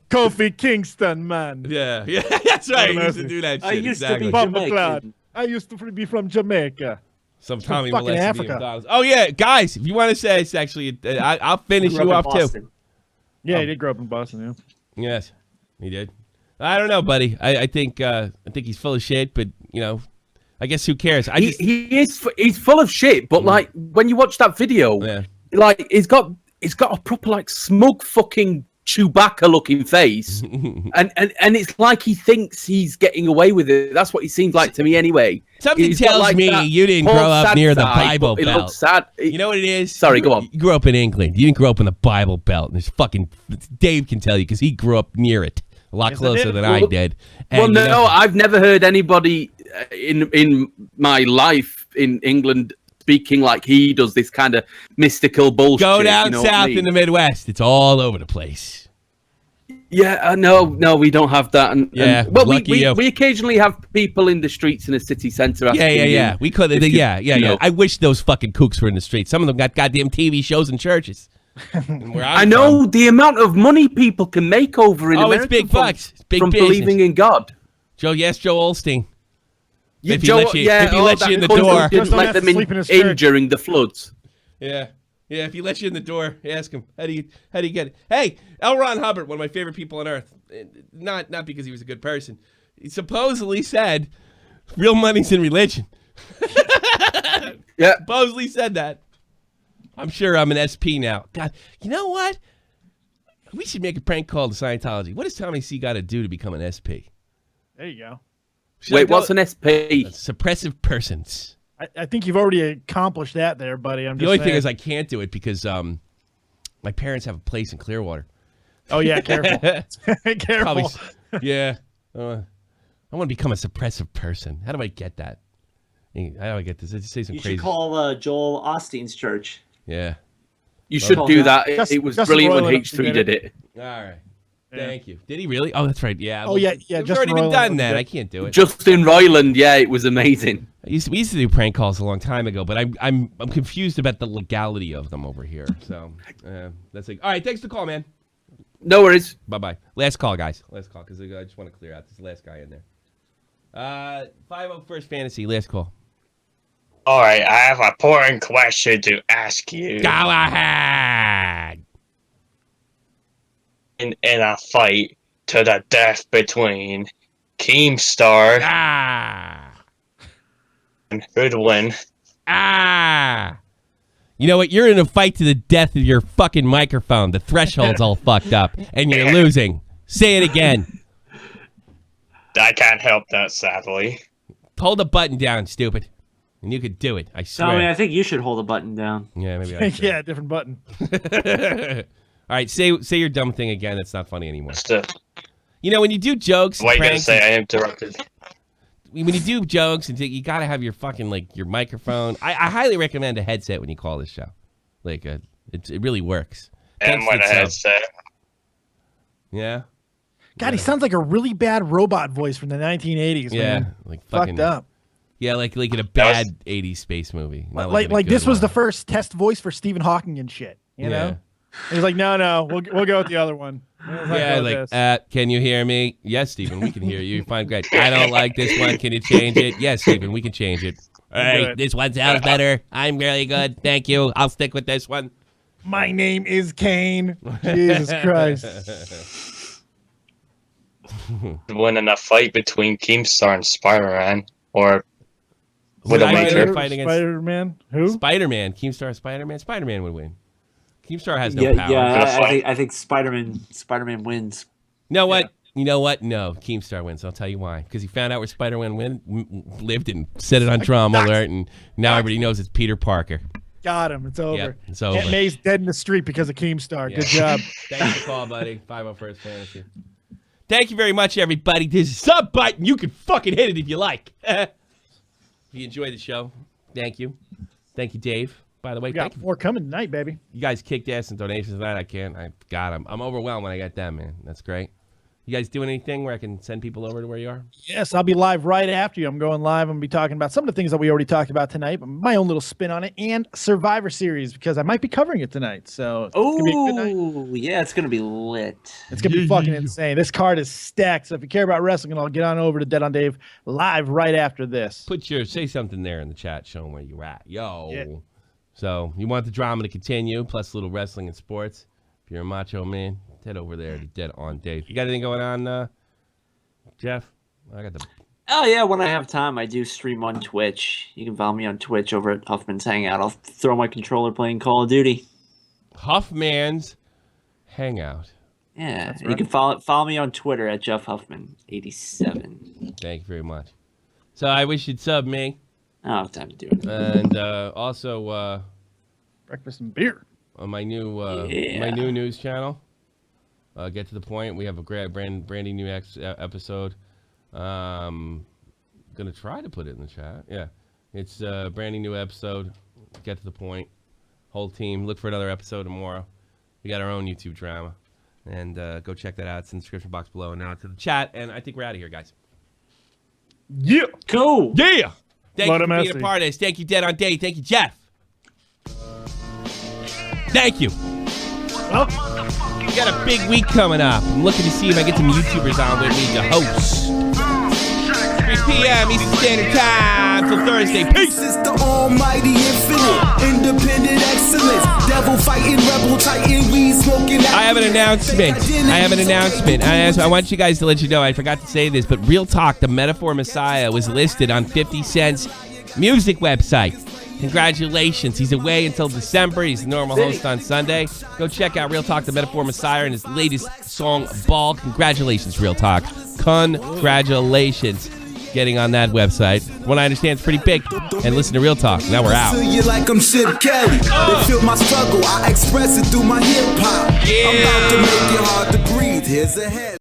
Kofi Kingston, man. Yeah, that's right. He What used to else? do that shit. I used to be exactly. Bubba Jamaican. Cloud. I used to be from Jamaica. Some Tommy fucking molested me Africa. at McDonald's. Oh yeah, guys, if you want to say it's actually, I'll finish Grew you up off in too. Boston. Yeah, he did grow up in Boston. Yeah. Yes, he did. I don't know, buddy. I think he's full of shit, but I guess who cares? He's full of shit, but like when you watch that video, Yeah. like he's got a proper like smug fucking Chewbacca looking face, and it's like he thinks he's getting away with it. That's what he seems like to me anyway. Something He's got, tells like, me that you didn't Paul grow up near the Sad side, Bible but it Belt. looks sad. You know what it is? Sorry, go on. You grew up in England. You didn't grow up in the Bible Belt. And there's fucking Dave can tell you because he grew up near it a lot Yes, I closer did. than I did. Well, And, no, I've never heard anybody in my life in England speaking like he does, this kind of mystical bullshit. go down you know what I south mean? in the Midwest. It's all over the place. Yeah, no, we don't have that. Yeah, well, lucky you. we occasionally have people in the streets in the city centre. Yeah. We could. if you- Yeah. you know. I wish those fucking kooks were in the streets. Some of them got goddamn TV shows and churches. And where I'm I know from- the amount of money people can make over in Oh, America it's big from, bucks. It's big from business. believing in God. Joe Olstein. Yeah, If he let you in the that cunt door. who didn't Just don't let have to them sleep in his in church. during the floods. Yeah. If he lets you in the door, ask him, how do you get it? Hey, L. Ron Hubbard, one of my favorite people on earth. Not because he was a good person. He supposedly said, real money's in religion. Yeah. Supposedly said that. I'm sure I'm an SP now. God, you know what? We should make a prank call to Scientology. What does Tommy C got to do to become an SP? There you go. Should I Wait, go- what's an SP? Suppressive persons. I think you've already accomplished that there, buddy. I'm The just only thing saying. is I can't do it because my parents have a place in Clearwater. Oh yeah, careful. Careful. Probably, yeah. I want to become a suppressive person. How do I get that? How do I get this? I just say some You crazy. should call Joel Osteen's church. Yeah. You should Well, do that. Just- It was just brilliant when Roiland H3 did did it. All right. Yeah. Thank you. Did he really? Oh, that's right. Yeah. Oh, yeah. It's Justin already been Roiland done. was That good. I can't do it. Justin Roiland, yeah, it was amazing. We used to do prank calls a long time ago, but I'm confused about the legality of them over here. So that's like. All right. Thanks for the call, man. No worries. Bye bye. Last call, guys. Last call because I just want to clear out. This is the last guy in there. 501st Fantasy. Last call. All right, I have an important question to ask you. Go ahead. In a fight to the death between Keemstar and Hoodwin. You know what? You're in a fight to the death of your fucking microphone. The threshold's all fucked up, and you're losing. Say it again. I can't help that, sadly. Hold the button down, stupid. And you could do it. I swear. Tommy, I think you should hold the button down. Yeah, maybe I should. Yeah, different button. All right, say your dumb thing again. That's not funny anymore. What's the... You know, when you do jokes, What are you going to pranks, say? I interrupted. when you do jokes, and you got to have your fucking, like, your microphone. I highly recommend a headset when you call this show. Like, it really works. And with a headset. Yeah. God, he sounds like a really bad robot voice from the 1980s, man. Like fucking, fucked up. Yeah, like in a bad 80s space movie. Like this was the first test voice for Stephen Hawking and shit, you know? He's like, no, we'll go with the other one. Yeah, like, can you hear me? Yes, Stephen, we can hear you. Fine, great. I don't like this one. Can you change it? Yes, Stephen, we can change it. All right, this one sounds better. I'm really good. Thank you. I'll stick with this one. My name is Kane. Jesus Christ. Winning a fight between Keemstar and Spider-Man, or fighting against Spider-Man? Who? Spider-Man. Keemstar, Spider-Man. Spider-Man would win. Keemstar has no power. Yeah, I think Spider-Man wins. You know what? No, Keemstar wins. I'll tell you why. Because he found out where Spider-Man lived and set it on drama alert, and now everybody knows it's Peter Parker. Got him. It's over. Yep, it's over. Aunt May's dead in the street because of Keemstar. Good job. Thanks for the call, buddy. 501st Fantasy. Thank you very much, everybody. There's a sub button. You can fucking hit it if you like. If you enjoy the show, thank you. Thank you, Dave. By the way, we got more coming tonight, baby. You guys kicked ass in donations tonight. I'm overwhelmed when I got them, man. That's great. You guys doing anything where I can send people over to where you are? Yes, I'll be live right after you. I'm going live. I'm going to be talking about some of the things that we already talked about tonight, but my own little spin on it, and Survivor Series, because I might be covering it tonight. So yeah, it's going to be lit. It's going to be fucking insane. This card is stacked. So if you care about wrestling, I'll get on over to Dead on Dave live right after this. Say something there in the chat, showing where you're at. Yo. Yeah. So you want the drama to continue, plus a little wrestling and sports. If you're a macho man, head over there to Dead on Dave. You got anything going on, Jeff? I got the. Oh yeah, when I have time, I do stream on Twitch. You can follow me on Twitch over at Huffman's Hangout. I'll throw my controller playing Call of Duty. Huffman's Hangout. Yeah, you can follow me on Twitter at Jeff Huffman87. Thank you very much. So I wish you'd sub me. I don't have time to do it. And also breakfast and beer on my new news channel. Get to the point. We have a branding new episode. Gonna try to put it in the chat. Yeah, it's a branding new episode. Get to the point. Whole team. Look for another episode tomorrow. We got our own YouTube drama, and go check that out. It's in the description box below. And now to the chat. And I think we're out of here, guys. Yeah. Cool. Yeah. Thank you for being a part of this. Thank you, Dead on Day. Thank you, Jeff. Thank you. Well, we got a big week coming up. I'm looking to see if I get some YouTubers on with me to host. 3 p.m. Eastern Standard Time till Thursday. Peace. It's the almighty infinite, independent excellence, devil fighting, rebel titan, weed smoking. I have an announcement. I want you guys to let you know, I forgot to say this, but Real Talk, the Metaphor Messiah, was listed on 50 Cent's music website. Congratulations. He's away until December. He's the normal host on Sunday. Go check out Real Talk, the Metaphor Messiah, and his latest song, Ball. Congratulations, Real Talk. Congratulations. Getting on that website. From what I understand, it's pretty big. And listen to Real Talk. Now we're out. You like I'm Chip Kelly. They feel my struggle. I express it through my hip hop. Yeah. I'm about to make it hard to breathe. Here's a head.